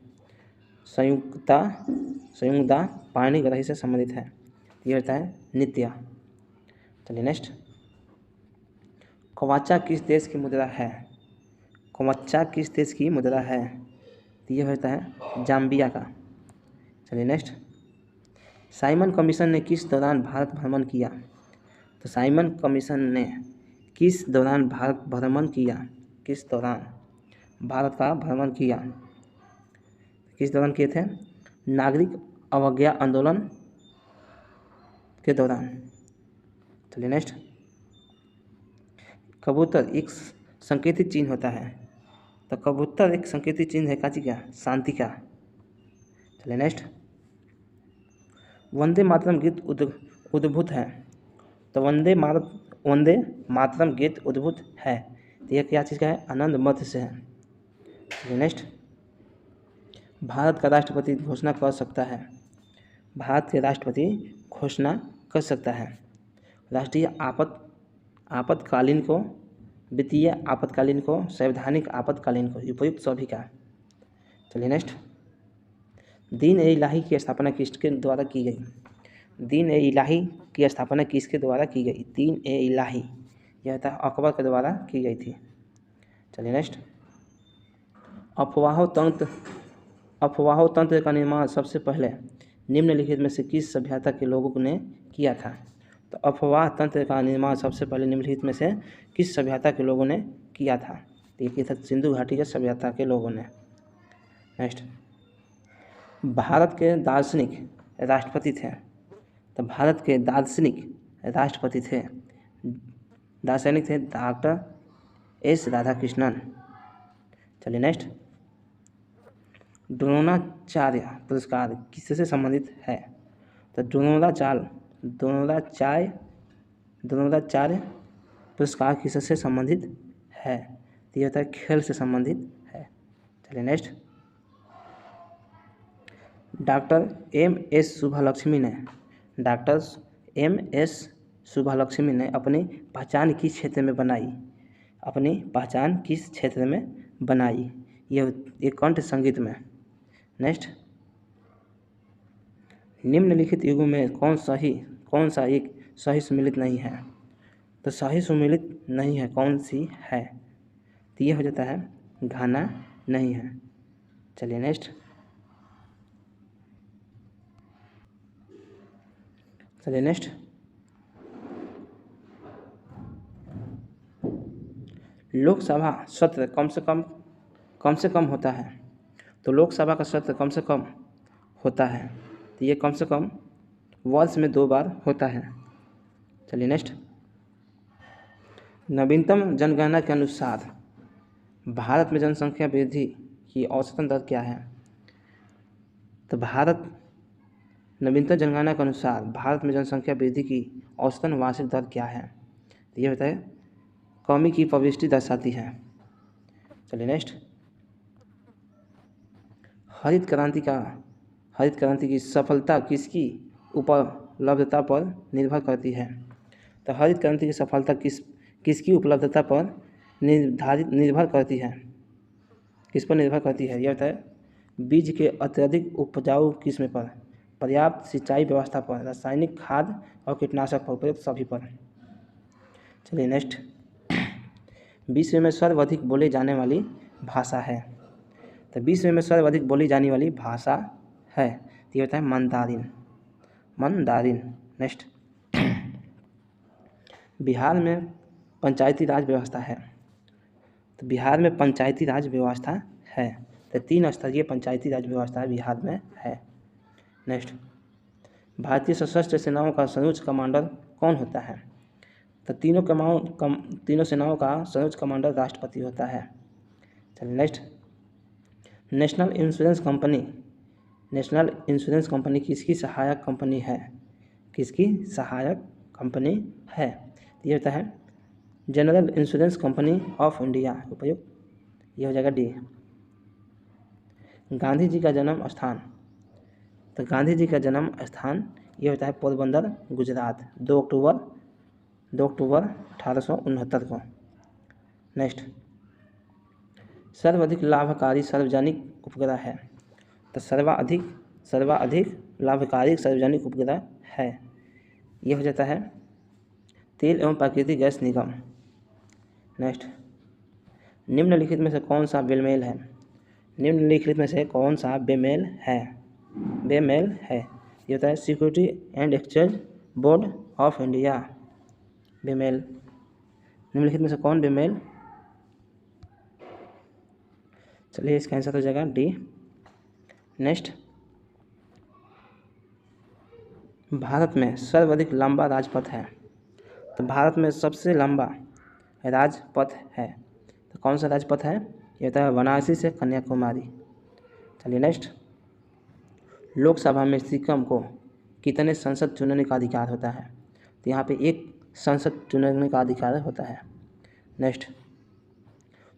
संयुक्ता पाणिग्राही से संबंधित है। ये होता है नृत्य। चलिए नेक्स्ट, क्वाचा किस देश की मुद्रा है? तो ये होता है जाम्बिया का। चलिए नेक्स्ट, साइमन कमीशन ने किस दौरान भारत भ्रमण किया? तो साइमन कमीशन ने किस दौरान भारत का भ्रमण किया? किस दौरान किए थे? नागरिक अवज्ञा आंदोलन के दौरान। चलिए नेक्स्ट, कबूतर एक संकेतित चिन्ह होता है तो कबूतर एक संकेतिक चिन्ह है काची का, शांति का। चलिए नेक्स्ट, वंदे मातरम गीत उद्भूत है। तो वंदे मातरम गीत उद्भूत है, तो यह क्या चीज़ का है, आनंद मध्य से है। चलिए नेक्स्ट, भारत का राष्ट्रपति घोषणा कर सकता है। भारत के राष्ट्रपति घोषणा कर सकता है राष्ट्रीय आपातकालीन को, वित्तीय आपातकालीन को, संवैधानिक आपातकालीन को, उपयुक्त सभी का। चलिए नेक्स्ट, दीन-ए-इलाही की स्थापना किसके द्वारा की गई। दीन-ए-इलाही की स्थापना किसके द्वारा की गई। दीन-ए-इलाही यह था अकबर के द्वारा की गई थी। चलिए नेक्स्ट, अफवाह तंत्र का निर्माण सबसे पहले निम्नलिखित में से किस सभ्यता के लोगों ने किया था। तो अफवाह तंत्र का निर्माण सबसे पहले निम्नलिखित में से किस सभ्यता के लोगों ने किया था। तो ये था सिंधु घाटी के सभ्यता के लोगों ने। नेक्स्ट, भारत के दार्शनिक राष्ट्रपति थे। तो भारत के दार्शनिक राष्ट्रपति थे डॉक्टर एस राधाकृष्णन। चलिए नेक्स्ट, द्रोणाचार्य पुरस्कार किससे संबंधित है। तो द्रोणाचार्य पुरस्कार किससे संबंधित है। तो यह होता है खेल से संबंधित है। चलिए नेक्स्ट, डॉक्टर एम एस सुब्बालक्ष्मी ने अपनी पहचान किस क्षेत्र में बनाई। यह एक कंठ संगीत में। नेक्स्ट, निम्नलिखित युगों में कौन सा एक सही सुमेलित नहीं है। तो सही सुमेलित नहीं है कौन सी है। तो यह हो जाता है घाना नहीं है। चलिए नेक्स्ट, लोकसभा सत्र कम से कम होता है। तो लोकसभा का सत्र कम से कम होता है, तो ये कम से कम वर्ष में 2 बार होता है। चलिए नेक्स्ट, नवीनतम जनगणना के अनुसार भारत में जनसंख्या वृद्धि की औसतन दर क्या है। तो नवीनतम जनगणना के अनुसार भारत में जनसंख्या वृद्धि की औसतन वार्षिक दर क्या है। तो ये होता है कमी की प्रवृत्ति दर्शाती है। चलिए नेक्स्ट, हरित क्रांति की सफलता किसकी उपलब्धता पर निर्भर करती है। तो हरित क्रांति की सफलता किसकी उपलब्धता पर निर्भर करती है। किस पर निर्भर करती है। यह होता है बीज के अत्यधिक उपजाऊ किस्म पर, पर्याप्त सिंचाई व्यवस्था पर, रासायनिक खाद और कीटनाशक पर, उपयुक्त सभी पर। चलिए नेक्स्ट, विश्व में सर्वाधिक बोली जाने वाली भाषा है। तो विश्व में सर्वाधिक बोली जाने वाली भाषा है, तो ये होता है मंदारिन। नेक्स्ट, बिहार में पंचायती राज व्यवस्था है। तो बिहार में पंचायती राज व्यवस्था है, तो 3 स्तरीय पंचायती राज व्यवस्था बिहार में है। नेक्स्ट, भारतीय सशस्त्र सेनाओं का सर्वोच्च कमांडर कौन होता है। तो तीनों सेनाओं का सर्वोच्च कमांडर राष्ट्रपति होता है। चलिए नेक्स्ट, नेशनल इंश्योरेंस कंपनी किसकी सहायक कंपनी है। ये होता है general insurance company of India, उपयुक्त ये हो जाएगा डी। गांधी जी का जन्म स्थान। तो गांधी जी का जन्म स्थान ये होता है पोरबंदर, गुजरात, 2 अक्टूबर 1869 को। नेक्स्ट, सर्वाधिक लाभकारी सार्वजनिक उपग्रह है। तो सर्वाधिक लाभकारी सार्वजनिक उपग्रह है, ये हो जाता है तेल एवं प्राकृतिक गैस निगम। नेक्स्ट, निम्नलिखित में से कौन सा बेमेल है। ये होता है security and exchange board of India, बेमेल। निम्नलिखित में से कौन बेमेल। चलिए इसका आंसर हो जाएगा डी। नेक्स्ट, भारत में सर्वाधिक लंबा राजपथ है। तो भारत में सबसे लंबा राजपथ है, तो कौन सा राजपथ है। ये होता है वाराणसी से कन्याकुमारी। चलिए नेक्स्ट, लोकसभा में सिक्किम को कितने सांसद चुनने का अधिकार होता है? तो यहाँ पे एक सांसद चुनने का अधिकार होता है। नेक्स्ट,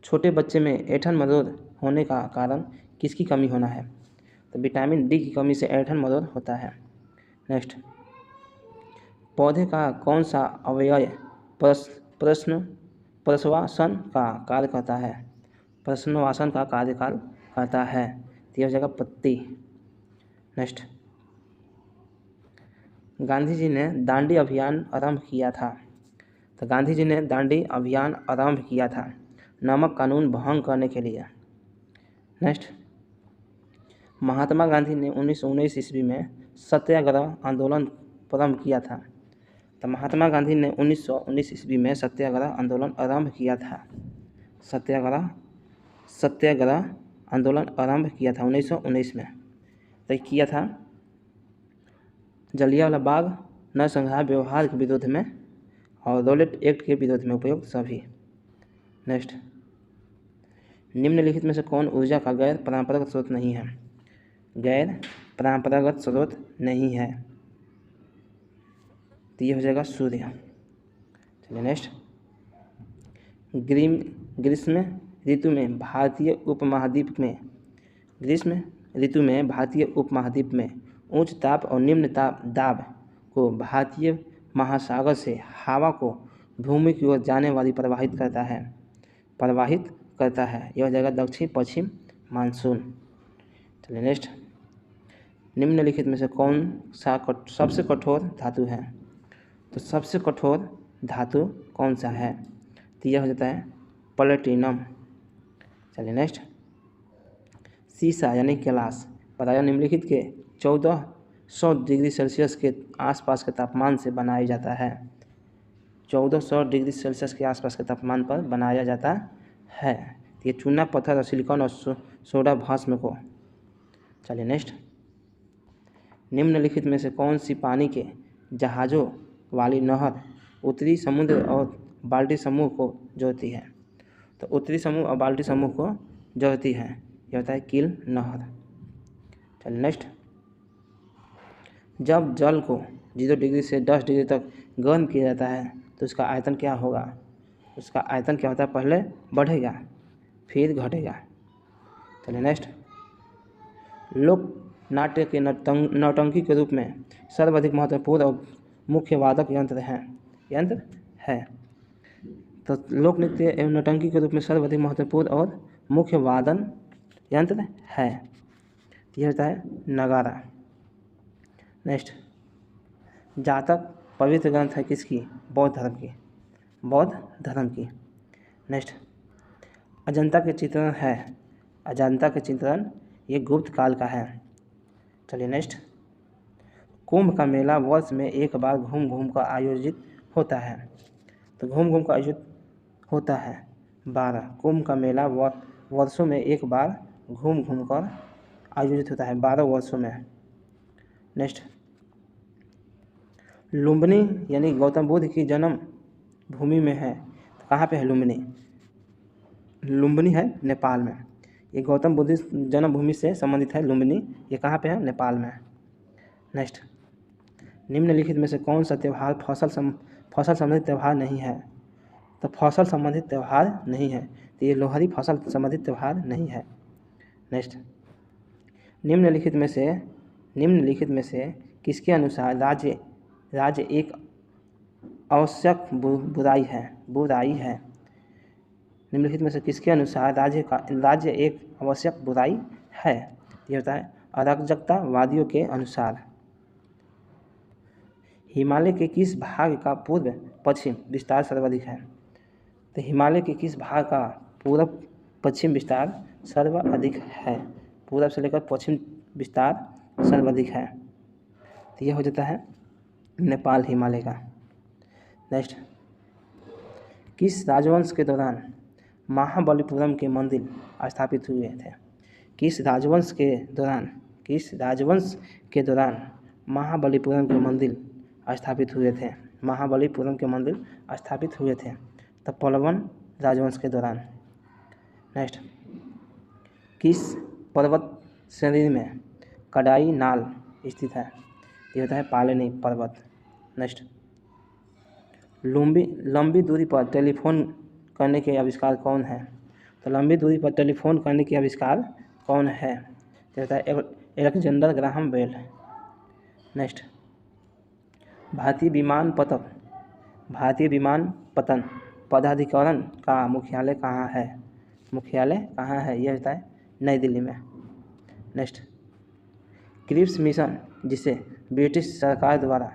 छोटे बच्चे में ऐंठन मरोड़ होने का कारण किसकी कमी होना है? तो विटामिन डी की कमी से ऐंठन मरोड़ होता है। नेक्स्ट, पौधे का कौन सा अवयव प्रश्वासन का कार्य करता है? प्रश्नवासन का कार्य करता है, तो यह हो जाएगा पत्ती। नेक्स्ट, गांधी जी ने दांडी अभियान आरंभ किया था। तो गांधी जी ने दांडी अभियान आरंभ किया था नमक कानून भंग करने के लिए। नेक्स्ट, महात्मा गांधी ने 1919 ईस्वी में सत्याग्रह आंदोलन प्रारंभ किया था। तो महात्मा गांधी ने 1919 ईस्वी में सत्याग्रह आंदोलन आरंभ किया था। सत्याग्रह आंदोलन आरंभ किया था 1919 में। तो किया था जलियांवाला बाग नरसंहार व्यवहार के विरोध में और रॉलेट एक्ट के विरोध में उपयोग सभी। नेक्स्ट, निम्नलिखित में से कौन ऊर्जा का गैर परंपरागत स्रोत नहीं है? गैर परंपरागत स्रोत नहीं है, तो ये हो जाएगा सूर्य। चलिए नेक्स्ट, ग्रीष्म ऋतु में भारतीय उपमहाद्वीप में उच्च ताप और निम्न दाब को भारतीय महासागर से हवा को भूमि की ओर जाने वाली प्रवाहित करता है। यह हो जाएगा दक्षिण पश्चिम मानसून। चलिए नेक्स्ट, निम्नलिखित में से कौन सा सबसे कठोर धातु है? तो सबसे कठोर धातु कौन सा है? तो यह हो जाता है प्लेटिनम। चलिए नेक्स्ट, सीसा यानी कैलाश प्रायः निम्नलिखित के 1400 डिग्री सेल्सियस के आसपास के तापमान से बनाया जाता है। 1400 डिग्री सेल्सियस के आसपास के तापमान पर बनाया जाता है। ये चूना पत्थर और सिलिकॉन और सोडा भस्म को। चलिए नेक्स्ट, निम्नलिखित में से कौन सी पानी के जहाज़ों वाली नहर उत्तरी समुद्र और बाल्टी समूह को जोड़ती है? तो उत्तरी समूह और बाल्टी समूह को जोड़ती है, यह होता है कील नहर। चलिए नेक्स्ट, जब जल को 0 डिग्री से 10 डिग्री तक गर्म किया जाता है तो उसका आयतन क्या होगा? उसका आयतन क्या होता है? पहले बढ़ेगा फिर घटेगा। चलिए नेक्स्ट, लोक नाट्य के नौटंकी के रूप में सर्वाधिक महत्वपूर्ण और मुख्य वादक यंत्र है। तो लोक नृत्य एवं नौटंकी के रूप में सर्वाधिक महत्वपूर्ण और मुख्य वादन यंत्र है, यह होता है नगारा। नेक्स्ट, जातक पवित्र ग्रंथ है किसकी? बौद्ध धर्म की। नेक्स्ट, अजंता के चित्रण ये गुप्त काल का है। चलिए नेक्स्ट, कुंभ का मेला वर्ष में एक बार घूम कर आयोजित होता है। तो घूम कर आयोजित होता है 12। कुंभ का मेला वर्षों में एक बार घूम कर आयोजित होता है 12 वर्षों में। नेक्स्ट, लुम्बिनी यानी गौतम बुद्ध की जन्म भूमि में है। तो कहाँ पे है लुम्बिनी है नेपाल में। ये गौतम बुद्ध जन्म भूमि से संबंधित है लुम्बिनी, ये कहाँ पे है? नेपाल में। नेक्स्ट, निम्नलिखित में से कौन सा त्यौहार फसल संबंधित त्यौहार नहीं है? तो फसल संबंधित त्यौहार नहीं है, तो ये लोहड़ी फसल संबंधित त्यौहार नहीं है। नेक्स्ट, निम्नलिखित में से किसके अनुसार राज्य एक आवश्यक बुराई है? निम्नलिखित में से किसके अनुसार राज्य एक आवश्यक बुराई है? ये होता है अराजकतावादियों के अनुसार। हिमालय के किस भाग का पूर्व पश्चिम विस्तार सर्वाधिक है? तो हिमालय के किस भाग का पूर्व पश्चिम विस्तार सर्वाधिक है? पूर्व से लेकर पश्चिम विस्तार सर्वाधिक है, तो यह हो जाता है नेपाल हिमालय का। नेक्स्ट, किस राजवंश के दौरान महाबलीपुरम के मंदिर स्थापित हुए थे? किस राजवंश के दौरान महाबलीपुरम के मंदिर स्थापित हुए थे? तो पल्लवन राजवंश के दौरान। नेक्स्ट, किस पर्वत श्रेणी में कडाई नाल स्थित है? ये होता है पालेनी पर्वत। नेक्स्ट, लंबी दूरी पर टेलीफोन करने के आविष्कार कौन है? तो लंबी दूरी पर टेलीफोन करने के आविष्कार कौन है? ये होता है एलेक्जेंडर ग्राहम बेल। नेक्स्ट, भारतीय विमानपत्तन पदाधिकरण का मुख्यालय कहाँ है? यह होता है नई दिल्ली में। नेक्स्ट, क्रिप्स मिशन, जिसे ब्रिटिश सरकार द्वारा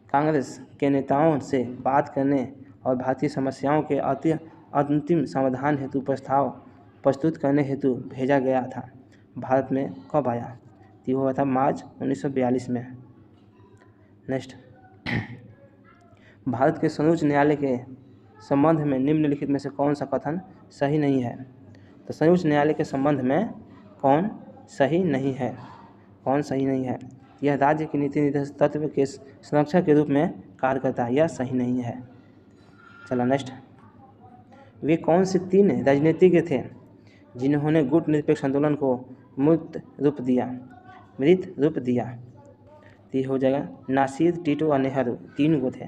कांग्रेस के नेताओं से बात करने और भारतीय समस्याओं के अंतिम समाधान हेतु प्रस्ताव प्रस्तुत करने हेतु भेजा गया था, भारत में कब आया? ये हुआ था मार्च 1942 में। नेक्स्ट, भारत के सर्वोच्च न्यायालय के संबंध में निम्नलिखित में से कौन सा कथन सही नहीं है? तो सर्वोच्च न्यायालय के संबंध में कौन सही नहीं है? यह राज्य के नीति निर्देशक तत्व के संरक्षक के रूप में कार्य करता है, यह सही नहीं है। चलो नेक्स्ट, वे कौन से 3 राजनीतिज्ञ थे जिन्होंने गुटनिरपेक्ष आंदोलन को मृत रूप दिया? ये हो जाएगा नासिर, टिटो और नेहरू। 3 गो थे,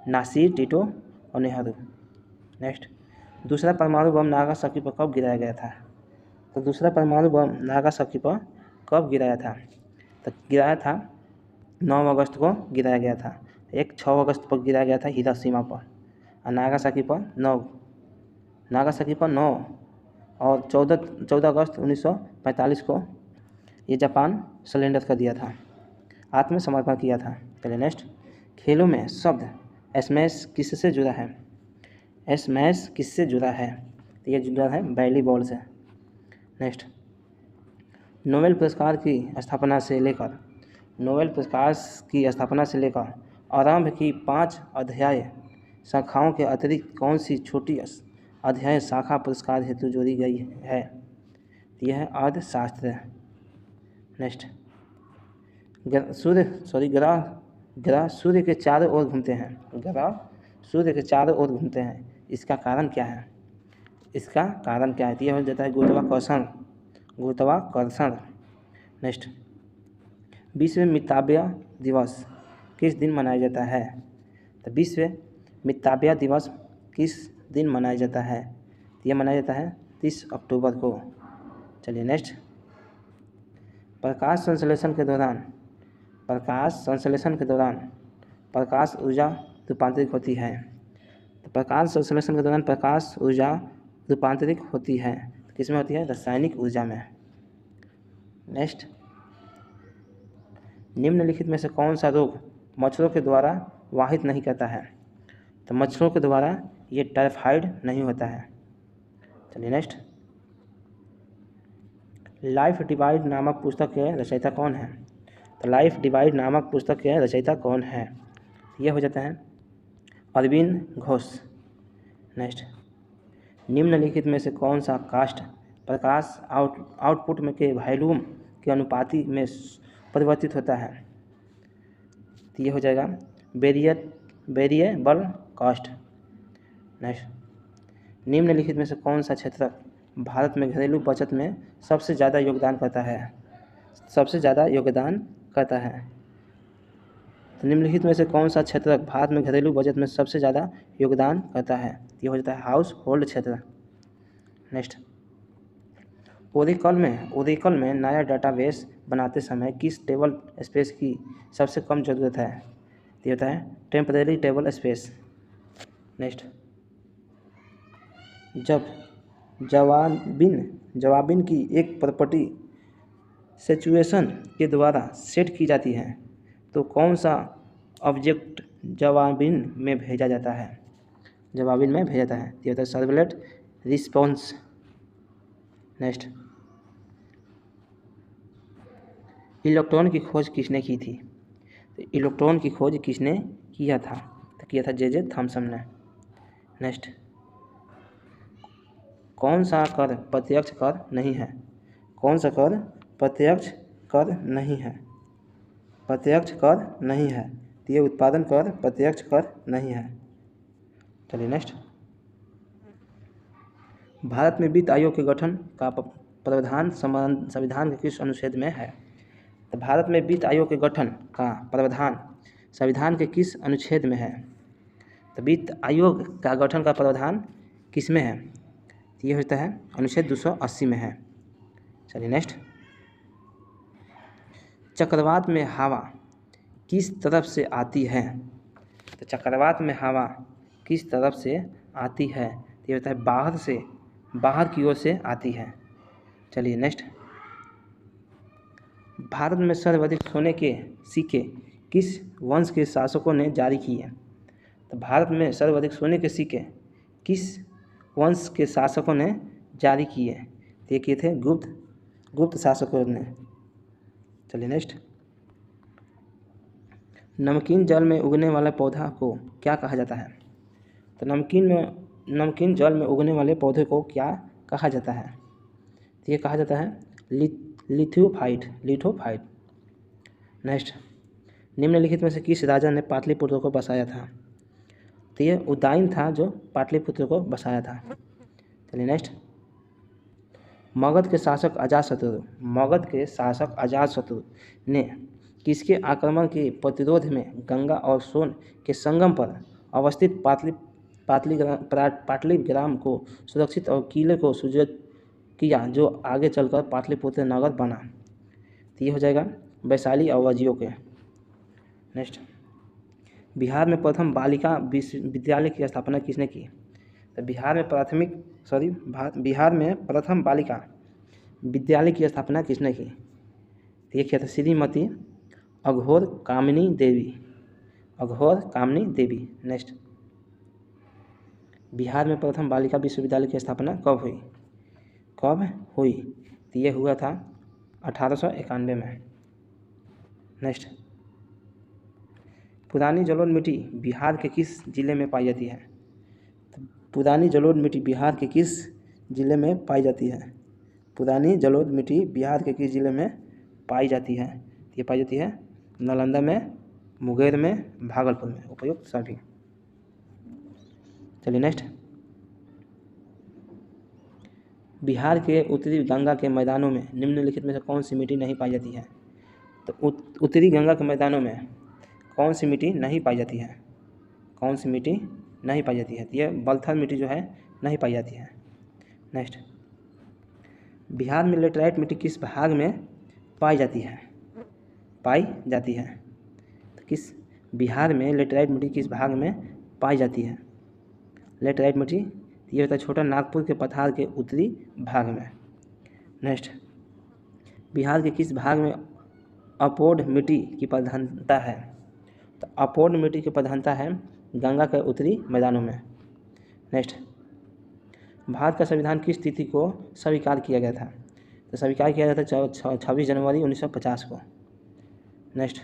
नासिर, टिटो और नेहरू। नेक्स्ट, दूसरा परमाणु बम नागासाकी पर कब गिराया गया था? तो दूसरा परमाणु बम नागासाकी पर कब गिराया था? तो गिराया था 9 अगस्त को गिराया गया था। एक 6 अगस्त पर गिराया गया था हिरोशिमा पर, और नागासाकी पर 9 और 14 अगस्त 1945 को ये जापान सरेंडर कर दिया था, आत्मसमर्पण किया था। चलिए नेक्स्ट, खेलों में शब्द स्मैश किससे जुड़ा है? तो ये जुड़ा है वॉलीबॉल से। नेक्स्ट, नोबेल पुरस्कार की स्थापना से लेकर आरंभ की 5 अध्याय शाखाओं के अतिरिक्त कौन सी छोटी अध्याय शाखा पुरस्कार हेतु जोड़ी गई है? यह है अर्थशास्त्र। नेक्स्ट, ग्रह सूर्य के चारों ओर घूमते हैं, इसका कारण क्या है? तो यह हो जाता है गुरुत्वाकर्षण। नेक्स्ट, विश्व मितव्यय दिवस किस दिन मनाया जाता है? तो विश्व मितव्यय दिवस किस दिन मनाया जाता है? तो यह मनाया जाता है 30 अक्टूबर को। चलिए नेक्स्ट, प्रकाश संश्लेषण के दौरान प्रकाश ऊर्जा रूपांतरित होती है। तो प्रकाश संश्लेषण के दौरान प्रकाश ऊर्जा रूपांतरित होती है, तो किसमें होती है? रासायनिक ऊर्जा में। नेक्स्ट, निम्नलिखित में से कौन सा रोग मच्छरों के द्वारा वाहित नहीं करता है? तो मच्छरों के द्वारा ये टाइफाइड नहीं होता है। चलिए नेक्स्ट, लाइफ डिवाइड नामक पुस्तक के रचयिता कौन है? तो लाइफ डिवाइड नामक पुस्तक के रचयिता कौन है? यह हो जाता है अरविंद घोष। नेक्स्ट, निम्नलिखित में से कौन सा कास्ट प्रकाश आउटपुट में के वॉल्यूम के अनुपाति में परिवर्तित होता है? तो ये हो जाएगा वेरिएबल कास्ट। नेक्स्ट, निम्नलिखित में से कौन सा क्षेत्र भारत में घरेलू बचत में सबसे ज़्यादा योगदान करता है? तो निम्नलिखित में से कौन सा क्षेत्र भारत में घरेलू बचत में सबसे ज़्यादा योगदान करता है? ये हो जाता है हाउस होल्ड क्षेत्र। नेक्स्ट, ओरेकल में नया डाटाबेस बनाते समय किस टेबल स्पेस की सबसे कम ज़रूरत है? ये होता है टेम्परेरी टेबल स्पेस। नेक्स्ट, जब जवाबिन की एक प्रॉपर्टी सिचुएशन के द्वारा सेट की जाती है तो कौन सा ऑब्जेक्ट जवाबिन में भेजा जाता है? ये होता है सर्वलेट रिस्पॉन्स। नेक्स्ट, इलेक्ट्रॉन की खोज किसने की थी? तो इलेक्ट्रॉन की खोज किसने किया था? तो किया था जे थॉमसन ने। नेक्स्ट, कौन सा कर प्रत्यक्ष कर नहीं है? तो ये उत्पादन कर प्रत्यक्ष कर नहीं है। चलिए नेक्स्ट, भारत में वित्त आयोग के गठन का प्रावधान संविधान के किस अनुच्छेद में है? तो भारत में वित्त आयोग के गठन का प्रावधान संविधान के किस अनुच्छेद में है? तो वित्त आयोग का गठन का प्रावधान किस में है? तो ये होता है अनुच्छेद 280 में है। चलिए नेक्स्ट, चक्रवात में हवा किस तरफ से आती है? तो चक्रवात में हवा किस तरफ से आती है? तो ये होता है बाहर की ओर से आती है। चलिए नेक्स्ट, भारत में सर्वाधिक सोने के सिक्के किस वंश के शासकों ने जारी किए? तो भारत में सर्वाधिक सोने के सिक्के किस वंश के शासकों ने जारी किए? तो ये किए थे गुप्त शासकों ने। चलिए नेक्स्ट, नमकीन जल में उगने वाले पौधा को क्या कहा जाता है? तो नमकीन जल में उगने वाले पौधे को क्या कहा जाता है? तो ये कहा जाता है लिथोफाइट। नेक्स्ट, निम्नलिखित में से किस राजा ने पाटलिपुत्र को बसाया था? तो ये उदयन था जो पाटलिपुत्र को बसाया था। चलिए नेक्स्ट, मगध के शासक अजातशत्रु ने किसके आक्रमण के प्रतिरोध में गंगा और सोन के संगम पर अवस्थित पाटलिग्राम को सुरक्षित और किले को सुदृढ़ किया जो आगे चलकर पाटलिपुत्र नगर बना? तो ये हो जाएगा वैशाली और अवधियों के। नेक्स्ट, बिहार में प्रथम बालिका विद्यालय की स्थापना किसने की? तो बिहार में प्रथम बालिका विद्यालय की स्थापना किसने की? तो ये किया था श्रीमती अघोर कामिनी देवी। नेक्स्ट, बिहार में प्रथम बालिका विश्वविद्यालय की स्थापना कब हुई? तो ये हुआ था 1891 में। नेक्स्ट, पुरानी जलोढ़ मिट्टी बिहार के किस जिले में पाई जाती है? तो पुरानी जलोढ़ मिट्टी बिहार के किस जिले में पाई जाती है? पुरानी जलोढ़ मिट्टी बिहार के किस जिले में पाई जाती है? ये पाई जाती है नालंदा में, मुंगेर में, भागलपुर में, उपयुक्त सभी। चलिए नेक्स्ट, बिहार के उत्तरी गंगा के मैदानों में निम्नलिखित में से कौन सी मिट्टी नहीं पाई जाती है? तो उत्तरी गंगा के मैदानों में कौन सी मिट्टी नहीं पाई जाती है? तो ये बलथल मिट्टी जो है नहीं पाई जाती है। नेक्स्ट, बिहार में लेटराइट मिट्टी किस भाग में पाई जाती है? तो बिहार में लेटराइट मिट्टी किस भाग में पाई जाती है? लेटराइट मिट्टी ये होता है छोटा नागपुर के पठार के उत्तरी भाग में। नेक्स्ट, बिहार के किस भाग में अपोड मिट्टी की प्रधानता है? तो अपोड मिट्टी की प्रधानता है गंगा के उत्तरी मैदानों में। नेक्स्ट, भारत का संविधान किस तिथि को स्वीकार किया गया था? तो स्वीकार किया गया था 26 जनवरी 1950 को। नेक्स्ट,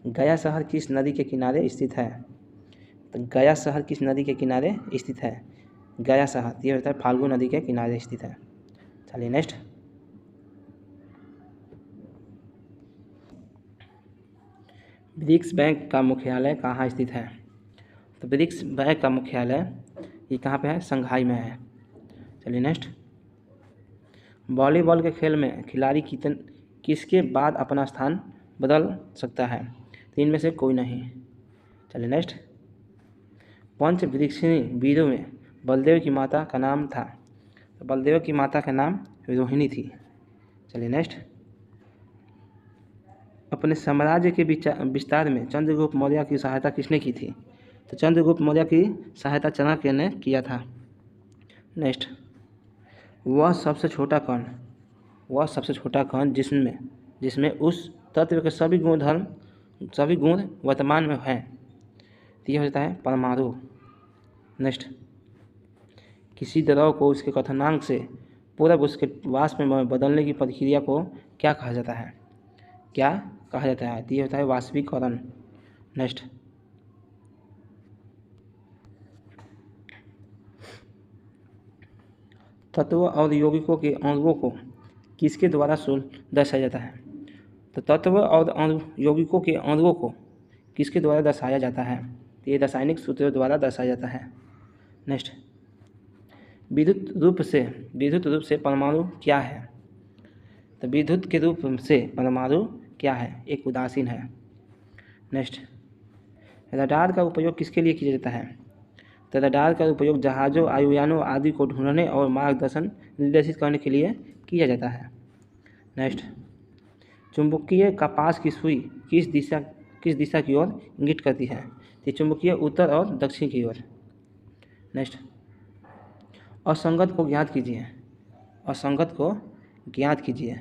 गया शहर किस नदी के किनारे स्थित है? तो गया शहर किस नदी के किनारे स्थित है? गया शहर ये होता है फाल्गु नदी के किनारे स्थित है। चलिए नेक्स्ट, ब्रिक्स बैंक का मुख्यालय कहाँ स्थित है? तो ब्रिक्स बैंक का मुख्यालय ये कहाँ पे है? शंघाई में है। चलिए नेक्स्ट, वॉलीबॉल के खेल में खिलाड़ी किसके बाद अपना स्थान बदल सकता है? तो इनमें से कोई नहीं। चलिए नेक्स्ट, पंचवृक्षिणी वीरों में बलदेव की माता का नाम था? तो बलदेव की माता का नाम रोहिणी थी। चलिए नेक्स्ट, अपने साम्राज्य के विस्तार में चंद्रगुप्त मौर्य की सहायता किसने की थी? तो चंद्रगुप्त मौर्य की सहायता चाणक्य ने किया था। नेक्स्ट, वह सबसे छोटा कण जिसमें उस तत्व के सभी गुण वर्तमान में हैं, तो यह होता है परमाणु। नेक्स्ट, किसी द्रव को उसके क्वथनांक से पूर्व उसके वाष्प में बदलने की प्रक्रिया को क्या कहा जाता है? तो यह होता है वाष्पीकरण। नेक्स्ट, तत्व और यौगिकों के अणुओं को किसके द्वारा दर्शाया जाता है? तो तत्व और यौगिकों के अणुओं को किसके द्वारा दर्शाया जाता है? तो ये रासायनिक सूत्रों द्वारा दर्शाया जाता है। नेक्स्ट, विद्युत रूप से परमाणु क्या है? तो विद्युत के रूप से परमाणु क्या है? एक उदासीन है। नेक्स्ट, रडार का उपयोग किसके लिए किया जाता है? तो रडार का उपयोग जहाज़ों, वायुयानों आदि को ढूंढने और मार्गदर्शन निर्देशित करने के लिए किया जाता है। नेक्स्ट, चुंबकीय कपास की सुई किस दिशा की ओर इंगित करती है? तो चुंबकीय उत्तर और दक्षिण की ओर। नेक्स्ट, असंगत को ज्ञात कीजिए। असंगत को ज्ञात कीजिए।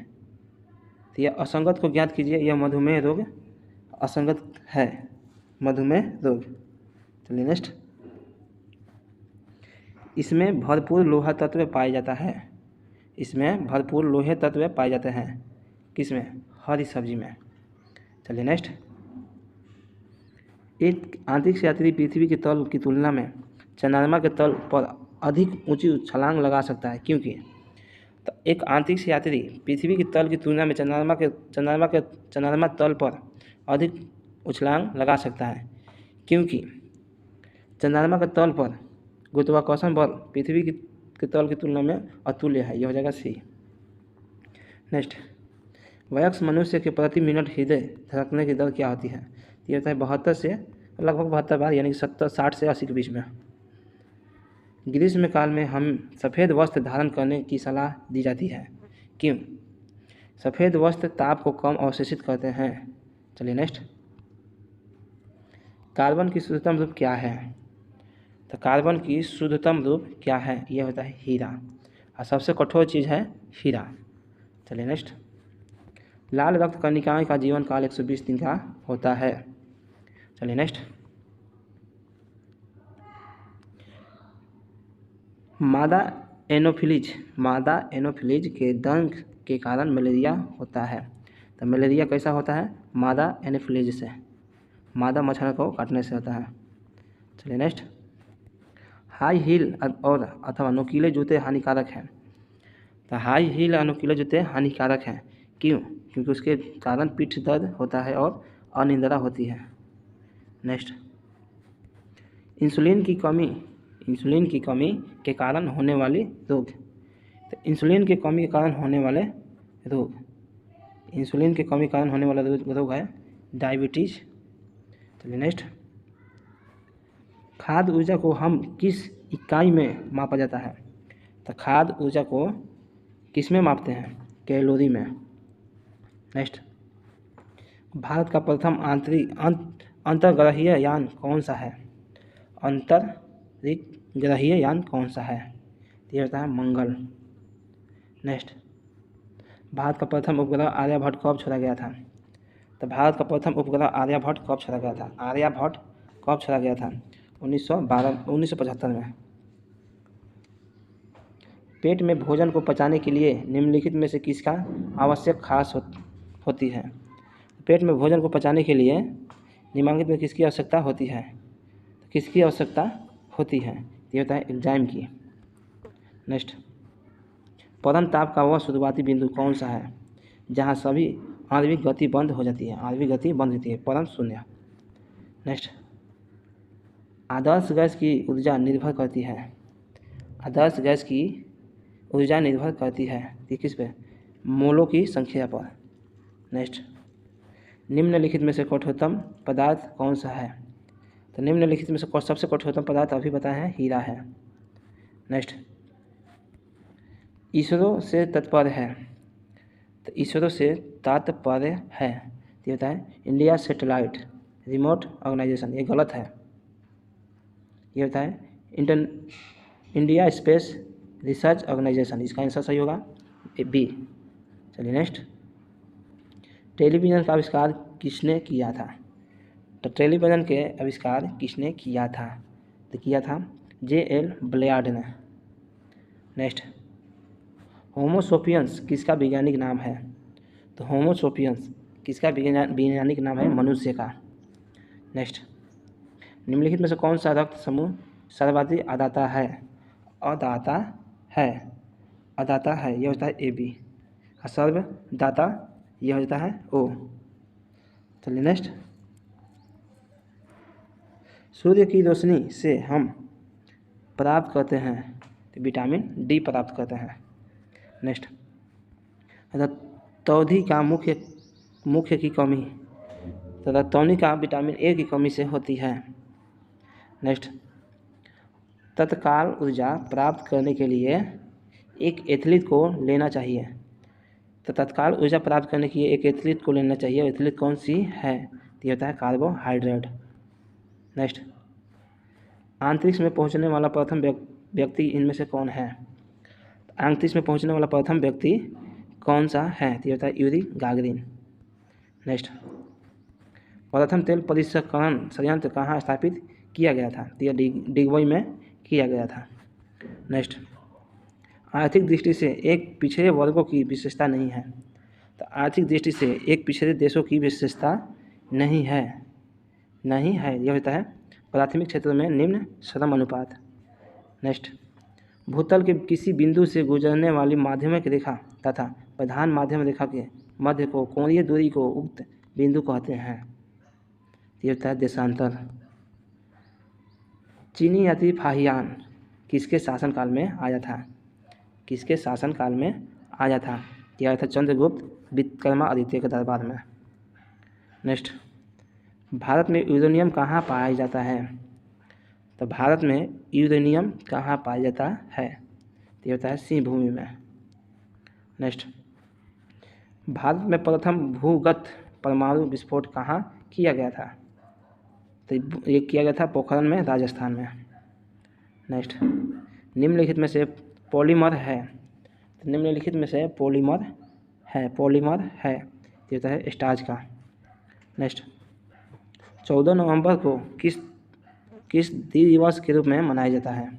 तो यह असंगत को ज्ञात कीजिए, यह मधुमेह रोग असंगत है, मधुमेह रोग। चलिए नेक्स्ट, इसमें भरपूर लोहा तत्व पाए जाता है। इसमें भरपूर लोहे तत्व पाए जाते हैं। किसमें? हरी सब्जी में। चलिए नेक्स्ट, एक अंतरिक्ष यात्री पृथ्वी के तल की तुलना में चंद्रमा के तल पर अधिक ऊंची छलांग लगा सकता है, क्योंकि? तो एक अंतरिक्ष यात्री पृथ्वी के तल की तुलना में चंद्रमा तल पर अधिक उछलांग लगा सकता है, क्योंकि चंद्रमा के तल पर गुरुत्वाकर्षण बल पृथ्वी के तल की तुलना में अतुल्य है। यह हो जाएगा सी। नेक्स्ट, वयस्क मनुष्य के प्रति मिनट हृदय धड़कने की दर क्या होती है? ये होता है 72 से लगभग 72 बार, यानी कि 60 से 80 के बीच में। ग्रीष्म काल में हम सफ़ेद वस्त्र धारण करने की सलाह दी जाती है, क्यों? सफ़ेद वस्त्र ताप को कम अवशोषित करते हैं। चलिए नेक्स्ट, कार्बन की शुद्धतम रूप क्या है? तो कार्बन की शुद्धतम रूप क्या है? यह होता है हीरा, और सबसे कठोर चीज़ है हीरा। चलिए नेक्स्ट, लाल रक्त कणिकाएं का जीवन काल 120 दिन का होता है। चलिए नेक्स्ट, मादा एनोफिलीज के दंश के कारण मलेरिया होता है। तो मलेरिया कैसा होता है? मादा एनोफिलीज से, मादा मच्छर को काटने से होता है। चलिए नेक्स्ट, हाई हील और अथवा नुकीले जूते हानिकारक हैं। तो हाई हील और नुकीले जूते हानिकारक हैं, क्यों? क्योंकि उसके कारण पीठ दर्द होता है और अनिद्रा होती है। नेक्स्ट, इंसुलिन की कमी के कारण होने वाली रोग। तो इंसुलिन की कमी के कारण होने वाले रोग, इंसुलिन की कमी के कारण होने वाला रोग है डायबिटीज। चलिए नेक्स्ट, खाद्य ऊर्जा को हम किस इकाई में मापा जाता है? तो खाद्य ऊर्जा को किस में मापते हैं? कैलोरी में। नेक्स्ट, भारत का प्रथम अंतर्ग्रहीय यान कौन सा है? अंतरिक्षग्रहीय यान कौन सा है? ये होता है मंगल। नेक्स्ट, भारत का प्रथम उपग्रह आर्यभट्ट कब छोड़ा गया था? तो भारत का प्रथम उपग्रह आर्यभट्ट कब छोड़ा गया था? आर्यभट्ट कब छोड़ा गया था? 1975 में। पेट में भोजन को पचाने के लिए निम्नलिखित में से किसका आवश्यक खास होती है? पेट में भोजन को पचाने के लिए निम्नलिखित में किसकी आवश्यकता होती है? किसकी आवश्यकता होती है? ये होता है एंजाइम की। नेक्स्ट, परम ताप का वह शुरुआती बिंदु कौन सा है जहाँ सभी आणविक गति बंद हो जाती है? आणविक गति बंद होती है, परम शून्य। नेक्स्ट, आदर्श गैस की ऊर्जा निर्भर करती है। आदर्श गैस की ऊर्जा निर्भर करती है किस पे? मोलों की संख्या पर। नेक्स्ट, निम्नलिखित में से कठोरतम पदार्थ कौन सा है? तो निम्नलिखित में से सबसे कठोरतम पदार्थ अभी बताया है हीरा है। नेक्स्ट, इसरो से तात्पर्य है। तो इसरो से तात्पर्य है ये होता है इंडिया सेटेलाइट रिमोट ऑर्गेनाइजेशन। ये गलत है, ये होता है इंडिया स्पेस रिसर्च ऑर्गेनाइजेशन। इसका आंसर सही होगा बी। चलिए नेक्स्ट, टेलीविज़न का आविष्कार किसने किया था? तो टेलीविज़न के आविष्कार किसने किया था? तो किया था J.L. बलेयार्ड ने। नेक्स्ट, होमोसोपियंस किसका वैज्ञानिक नाम है? तो होमोसोपियंस किसका वैज्ञानिक नाम है? मनुष्य का। नेक्स्ट, निम्नलिखित में से कौन सा रक्त समूह सर्वाधिक अदाता है? अदाता है यह होता है AB, और सर्वदाता यह होता है O। चलिए नेक्स्ट, सूर्य की रोशनी से हम प्राप्त करते हैं तो विटामिन डी प्राप्त करते हैं। नेक्स्ट, रतौंधी का मुख्य की कमी, तो रतौंधी का विटामिन ए की कमी से होती है। नेक्स्ट, तत्काल ऊर्जा प्राप्त करने के लिए एक एथलीट को लेना चाहिए, तो तत्काल ऊर्जा प्राप्त करने के लिए एक एथलीट को लेना चाहिए। एथलीट कौन सी है? तो ये होता है कार्बोहाइड्रेट। नेक्स्ट, अंतरिक्ष में पहुंचने वाला प्रथम व्यक्ति इनमें से कौन है? अंतरिक्ष में पहुंचने वाला प्रथम व्यक्ति कौन सा है? तो ये होता है यूरी गागरिन। नेक्स्ट, प्रथम तेल परिष्करण संयंत्र कहाँ स्थापित किया गया था? तो यह डिगबोई में किया गया था। नेक्स्ट, आर्थिक दृष्टि से एक पिछड़े वर्गों की विशेषता नहीं है, तो आर्थिक दृष्टि से एक पिछड़े देशों की विशेषता नहीं है। यह होता है प्राथमिक क्षेत्र में निम्न श्रम अनुपात। नेक्स्ट, भूतल के किसी बिंदु से गुजरने वाली माध्यमिक रेखा तथा प्रधान माध्यम रेखा के मध्य को कोणीय दूरी को उक्त बिंदु कहते हैं। यह होता है देशांतर। चीनी यात्री फाहियान किसके शासनकाल में आया था? किसके शासनकाल में आया था? यह था चंद्रगुप्त विक्रमादित्य के दरबार में। नेक्स्ट, भारत में यूरेनियम कहाँ पाया जाता है? तो भारत में यूरेनियम कहाँ पाया जाता है? तो यह होता है सिंह भूमि में। नेक्स्ट, भारत में प्रथम भूगत परमाणु विस्फोट कहाँ किया गया था? तो ये किया गया था पोखरण में, राजस्थान में। नेक्स्ट, निम्नलिखित में से पॉलीमर है, तो निम्नलिखित में से पॉलीमर है ये होता है स्टार्च का। नेक्स्ट, 14 नवंबर को किस दिवस के रूप में मनाया जाता है?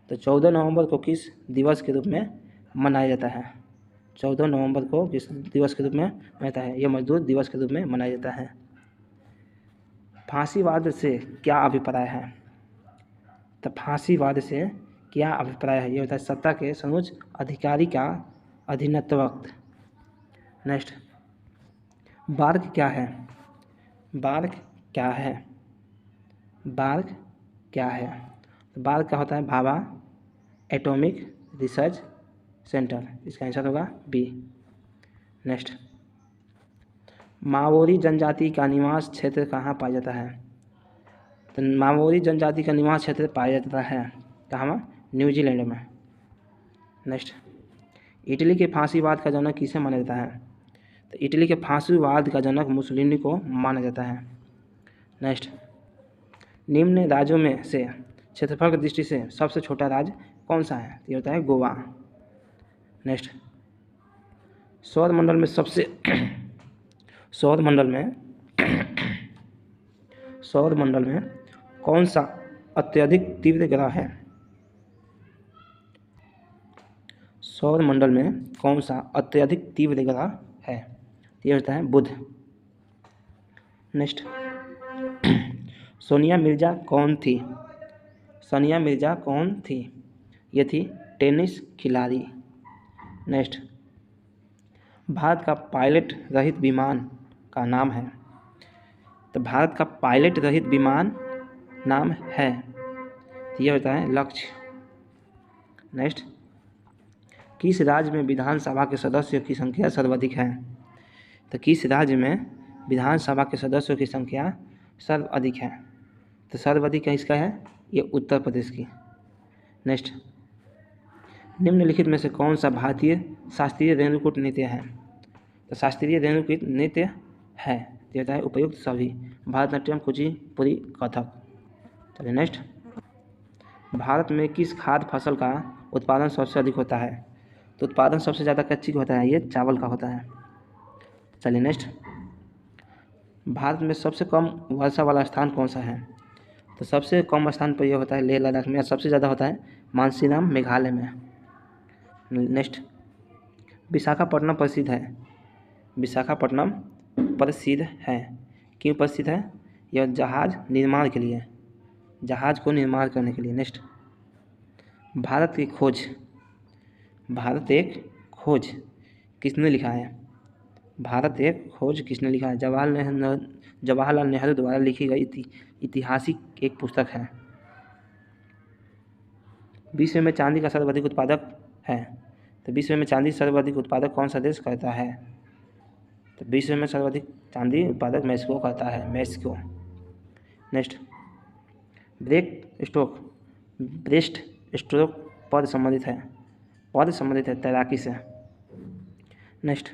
तो 14 नवंबर को किस दिवस के रूप में मनाया जाता है? 14 नवंबर को किस दिवस के रूप में मनाया जाता है? यह मजदूर दिवस के रूप में मनाया जाता है। फांसीवाद से क्या अभिप्राय है? तो फांसीवाद से क्या अभिप्राय है? ये होता है सत्ता के सर्वोच्च अधिकारी का अधीनत्व। नेक्स्ट, बार्क क्या है? बार्क क्या है? तो बार्क क्या होता है? Bhabha atomic research centre. इसका आंसर होगा बी। नेक्स्ट, माओरी जनजाति का निवास क्षेत्र कहाँ पाया जाता है? तो माओरी जनजाति का निवास क्षेत्र पाया जाता है कहाँ? न्यूजीलैंड में। नेक्स्ट, इटली के फांसीवाद का जनक किसे माना जाता है? तो इटली के फांसीवाद का जनक मुसोलिनी को माना जाता है। नेक्स्ट, निम्न राज्यों में से क्षेत्रफल की दृष्टि से सबसे छोटा राज्य कौन सा है? ये होता है गोवा। नेक्स्ट, सौरमंडल में कौन सा अत्यधिक तीव्र ग्रह है? सौरमंडल में कौन सा अत्यधिक तीव्र ग्रह है? ये होता है बुध। नेक्स्ट, सोनिया मिर्जा कौन थी? ये थी टेनिस खिलाड़ी। नेक्स्ट, भारत का पायलट रहित विमान का नाम है? तो भारत का पायलट रहित विमान नाम है, तो यह होता है लक्ष्य। नेक्स्ट, किस राज्य में विधानसभा के सदस्यों की संख्या सर्वाधिक है? तो किस राज्य में विधानसभा के सदस्यों की संख्या सर्वाधिक है? तो सर्वाधिक किसका है? ये उत्तर प्रदेश की। नेक्स्ट, निम्नलिखित में से कौन सा भारतीय शास्त्रीय रेणुकूट नृत्य है? तो शास्त्रीय रेणुकूट नृत्य है, ये होता है उपयुक्त सभी, भरतनाट्यम, कुचिपुड़ी, कथक। चलिए नेक्स्ट, भारत में किस खाद्य फसल का उत्पादन सबसे अधिक होता है? तो उत्पादन सबसे ज़्यादा कच्ची का होता है, ये चावल का होता है। चलिए नेक्स्ट, भारत में सबसे कम वर्षा वाला स्थान कौन सा है? तो सबसे कम स्थान पर यह होता है लेह लद्दाख में, सबसे ज़्यादा होता है मानसीराम मेघालय में। नेक्स्ट, विशाखापट्टनम प्रसिद्ध है। विशाखापट्टनम प्रसिद्ध है, क्यों प्रसिद्ध है? यह जहाज़ निर्माण के लिए, जहाज़ को निर्माण करने के लिए। नेक्स्ट, भारत एक खोज किसने लिखा है? भारत एक खोज किसने लिखा है? जवाहरलाल नेहरू द्वारा लिखी गई ऐतिहासिक एक पुस्तक है। विश्व में चांदी का सर्वाधिक उत्पादक है, तो विश्व में चांदी सर्वाधिक उत्पादक कौन सा देश करता है? तो विश्व में सर्वाधिक चांदी उत्पादक मैक्सिको करता है, मैक्सिको। नेक्स्ट, ब्रेस्ट स्ट्रोक पद संबंधित है तैराकी से। नेक्स्ट,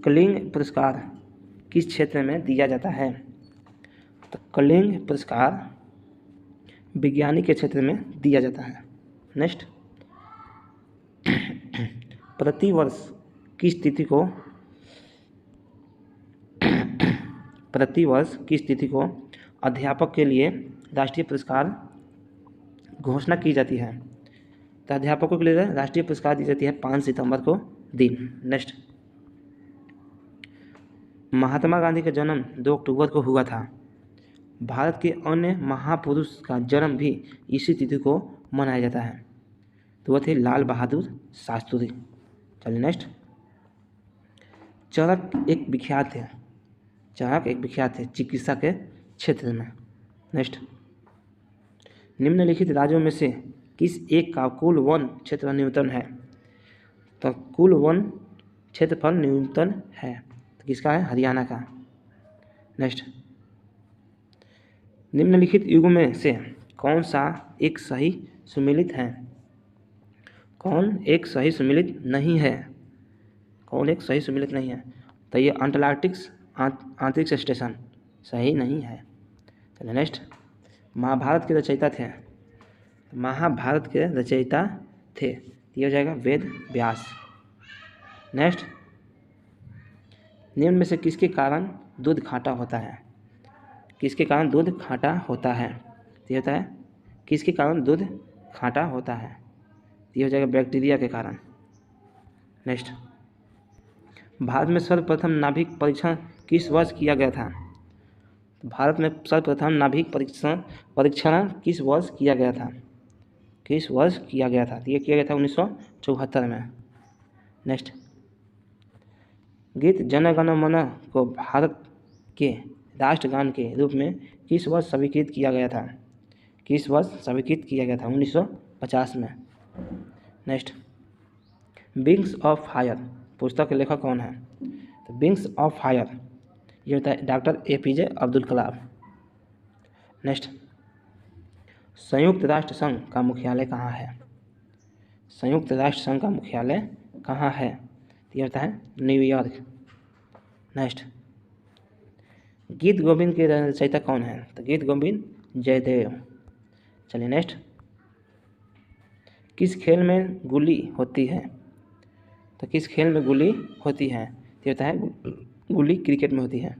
कलिंग पुरस्कार किस क्षेत्र में दिया जाता है? तो कलिंग पुरस्कार विज्ञानी के क्षेत्र में दिया जाता है। नेक्स्ट, प्रतिवर्ष किस तिथि को अध्यापक के लिए राष्ट्रीय पुरस्कार घोषणा की जाती है? तो अध्यापकों के लिए राष्ट्रीय पुरस्कार दी जाती है 5 सितंबर को दिन। नेक्स्ट, महात्मा गांधी का जन्म 2 अक्टूबर को हुआ था। भारत के अन्य महापुरुष का जन्म भी इसी तिथि को मनाया जाता है, तो वो थे लाल बहादुर शास्त्री। चलिए नेक्स्ट, चरक एक विख्यात थे चिकित्सा के क्षेत्र में। नेक्स्ट, निम्नलिखित राज्यों में से किस एक का कुल वन क्षेत्र न्यूनतम है? तो कुल वन क्षेत्रफल न्यूनतम है, तो किसका है? हरियाणा का। नेक्स्ट, निम्नलिखित युगों में से कौन सा एक सही सुमेलित है? कौन एक सही सुमेलित नहीं है? तो ये अंटार्कटिक्स अंतरिक्ष स्टेशन सही नहीं है। चलिए नेक्स्ट, महाभारत के रचयिता थे, ये हो जाएगा वेद व्यास। नेक्स्ट, निम्न में से किसके कारण दूध खाटा होता है? किसके कारण दूध खाटा होता है? ये होता है किसके कारण दूध खाटा होता है? ये हो जाएगा बैक्टीरिया के कारण। नेक्स्ट, भारत में सर्वप्रथम नाभिक परीक्षण किस वर्ष किया गया था? भारत में सर्वप्रथम नाभिक परीक्षण किस वर्ष किया गया था? तो ये किया गया था 1974 में। नेक्स्ट, गीत जन गण मन को भारत के राष्ट्रगान के रूप में किस वर्ष स्वीकृत किया गया था? 1950 में। नेक्स्ट, विंग्स ऑफ फायर पुस्तक के लेखक कौन है? तो विंग्स ऑफ फायर ये होता है doctor APJ Abdul Kalam. Next, संयुक्त राष्ट्र संघ का मुख्यालय कहाँ है? तो ये होता है न्यूयॉर्क। नेक्स्ट, गीत गोविंद के रचयिता कौन है? तो गीत गोविंद जयदेव। चलिए नेक्स्ट, किस खेल में गुली होती है? तो किस खेल में गुली होती है? तो होता है गुली क्रिकेट में होती है।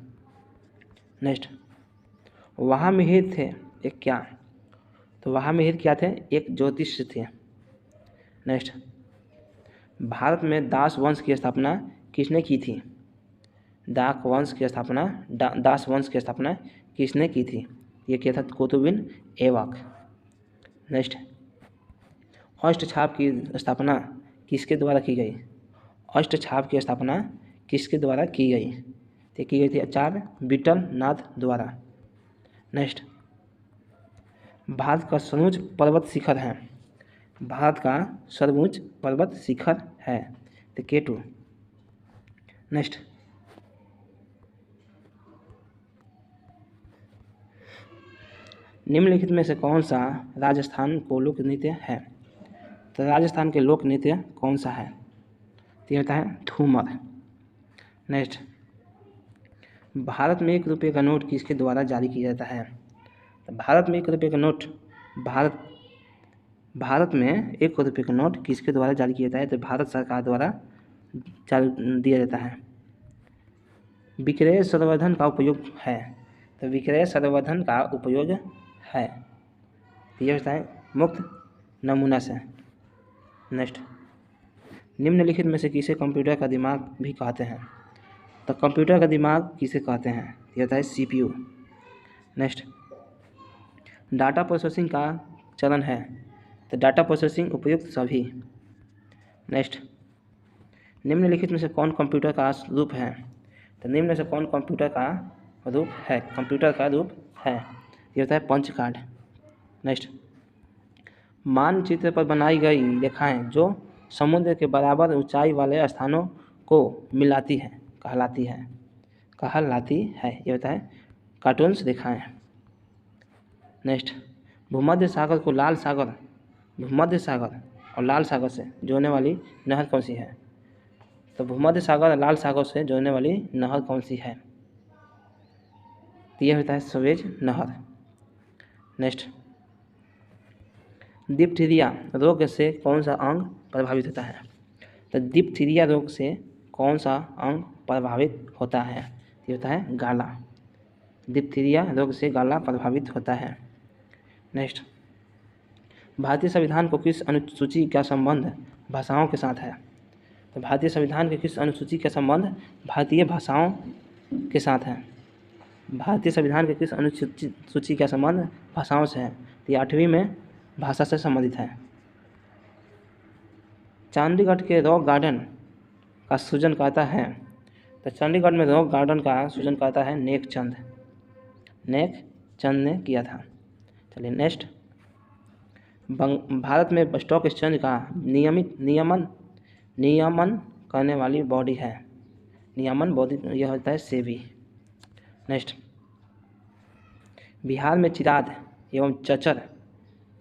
नेक्स्ट, वहाँ मिहिर थे एक क्या? तो वहाँ मिहिर क्या थे? एक ज्योतिष थे। नेक्स्ट, भारत में दास वंश की स्थापना किसने की थी? दास वंश की स्थापना किसने की थी? ये किया था कुतुबुद्दीन ऐबक। नेक्स्ट, अष्टछाप की स्थापना किसके द्वारा की गई? तो की गई थी आचार्य विठलनाथ द्वारा। नेक्स्ट, भारत का सर्वोच्च पर्वत शिखर है तो K2। नेक्स्ट, निम्नलिखित में से कौन सा राजस्थान को लोक नृत्य है? तो राजस्थान के लोक नृत्य कौन सा है? तो ये होता है घूमर। नेक्स्ट, भारत में 1 रुपये का नोट किसके द्वारा जारी किया जाता है? तो भारत में 1 रुपये का नोट किसके द्वारा जारी किया जाता है? तो भारत सरकार द्वारा दिया जाता है। विक्रय संवर्धन का उपयोग है, तो विक्रय संवर्धन का उपयोग है, यह होता है मुक्त नमूना से। नेक्स्ट, निम्नलिखित में से किसे कंप्यूटर का दिमाग भी कहते हैं? तो कंप्यूटर का दिमाग किसे कहते हैं? यह होता है CPU। नेक्स्ट, डाटा प्रोसेसिंग का चलन है, तो डाटा प्रोसेसिंग उपयुक्त सभी। नेक्स्ट, निम्नलिखित में से कौन कंप्यूटर का रूप है? तो निम्न में से कौन कंप्यूटर का रूप है? यह होता है पंच कार्ड। नेक्स्ट, मानचित्र पर बनाई गई रेखाएं जो समुद्र के बराबर ऊंचाई वाले स्थानों को मिलाती है कहलाती है। ये होता है कार्टून्स रेखाएं। नेक्स्ट, भूमध्य सागर को भूमध्य सागर और लाल सागर से जोड़ने वाली नहर कौन सी है? तो भूमध्य सागर और लाल सागर से जोड़ने वाली नहर कौन सी है? तो यह होता है सुएज नहर। नेक्स्ट, डिप्थीरिया रोग से कौन सा अंग प्रभावित होता है? तो डिप्थीरिया रोग से कौन सा अंग प्रभावित होता है? ये होता है गाला। डिप्थीरिया रोग से गाला प्रभावित होता है। नेक्स्ट, भारतीय संविधान को किस अनुसूची का संबंध भाषाओं के साथ है? तो भारतीय संविधान के किस अनुसूची का संबंध भारतीय भाषाओं के साथ है? भारतीय संविधान के किस अनुसूची का संबंध भाषाओं से है? तो 8वीं में भाषा से संबंधित है। चंडीगढ़ के रॉक गार्डन का सृजनकर्ता है? तो चंडीगढ़ में रॉक गार्डन का सृजनकर्ता है नेकचंद ने किया था। चलिए नेक्स्ट, भारत में स्टॉक एक्सचेंज का नियमन करने वाली बॉडी है? नियमन बॉडी यह होता है सेबी। नेक्स्ट, बिहार में चिराद एवं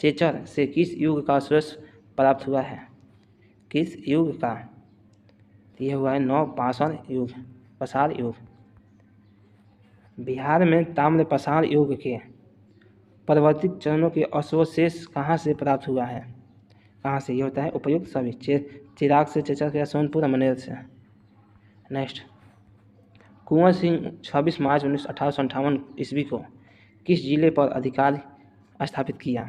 चेचर से किस युग का अवशेष प्राप्त हुआ है? किस युग का? यह हुआ है पसार युग। बिहार में ताम्र पसार युग के परिवर्तित चरणों के अवशेष कहाँ से प्राप्त हुआ है? कहाँ से? ये होता है उपयुक्त सभी चिराग से, चेचर से, सोनपुर, अमनेर से। नेक्स्ट, कुंवर सिंह 26 मार्च 1858 ईस्वी को किस जिले पर अधिकार स्थापित किया?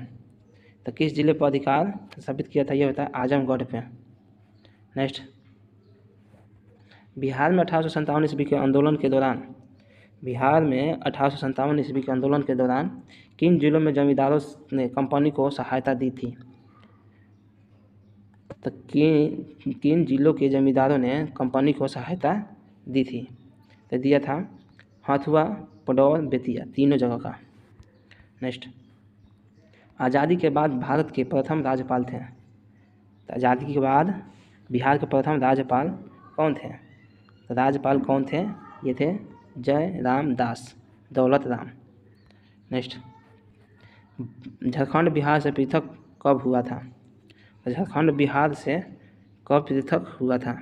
तो किस जिले पर अधिकार स्थापित किया था? यह होता है आजमगढ़ पे। नेक्स्ट, बिहार में 1857 ईस्वी के आंदोलन के दौरान किन जिलों में जमींदारों ने कंपनी को सहायता दी थी? तो किन जिलों के जमींदारों ने कंपनी को सहायता दी थी? तो दिया था हथुआ, पडौर, बेतिया, तीनों जगह का। नेक्स्ट, आज़ादी के बाद भारत के प्रथम राज्यपाल थे? तो आज़ादी के बाद बिहार के प्रथम राज्यपाल कौन थे? तो राज्यपाल कौन थे? ये थे जय राम दास, दौलत राम। नेक्स्ट, झारखंड बिहार से पृथक कब हुआ था? झारखंड बिहार से कब पृथक हुआ था?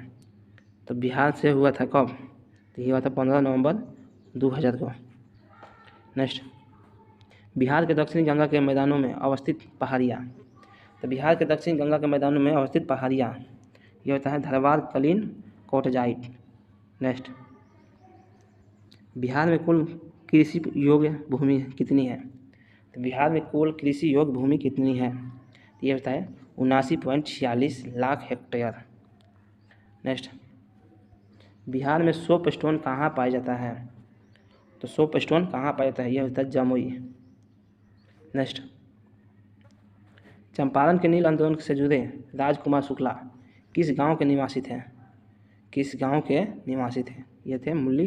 तो बिहार से हुआ था कब? तो ये हुआ था 15 नवंबर 2000 को। नेक्स्ट, बिहार के दक्षिणी गंगा के मैदानों में अवस्थित पहाड़ियाँ? तो बिहार के दक्षिणी गंगा के मैदानों में अवस्थित पहाड़ियाँ ये होता है धरवार, कलीन, कोटजाइट। नेक्स्ट, बिहार में कुल कृषि योग्य भूमि कितनी है? तो बिहार में कुल कृषि योग्य भूमि कितनी है? ये होता है 79.46 लाख हेक्टेयर। नेक्स्ट, बिहार में सोप स्टोन कहाँ पाया जाता है? तो सोप स्टोन कहाँ पाया जाता है? यह होता है जमुई। नेक्स्ट, चंपारण के नील आंदोलन से जुड़े राजकुमार शुक्ला किस गांव के निवासी थे? ये थे मुल्ली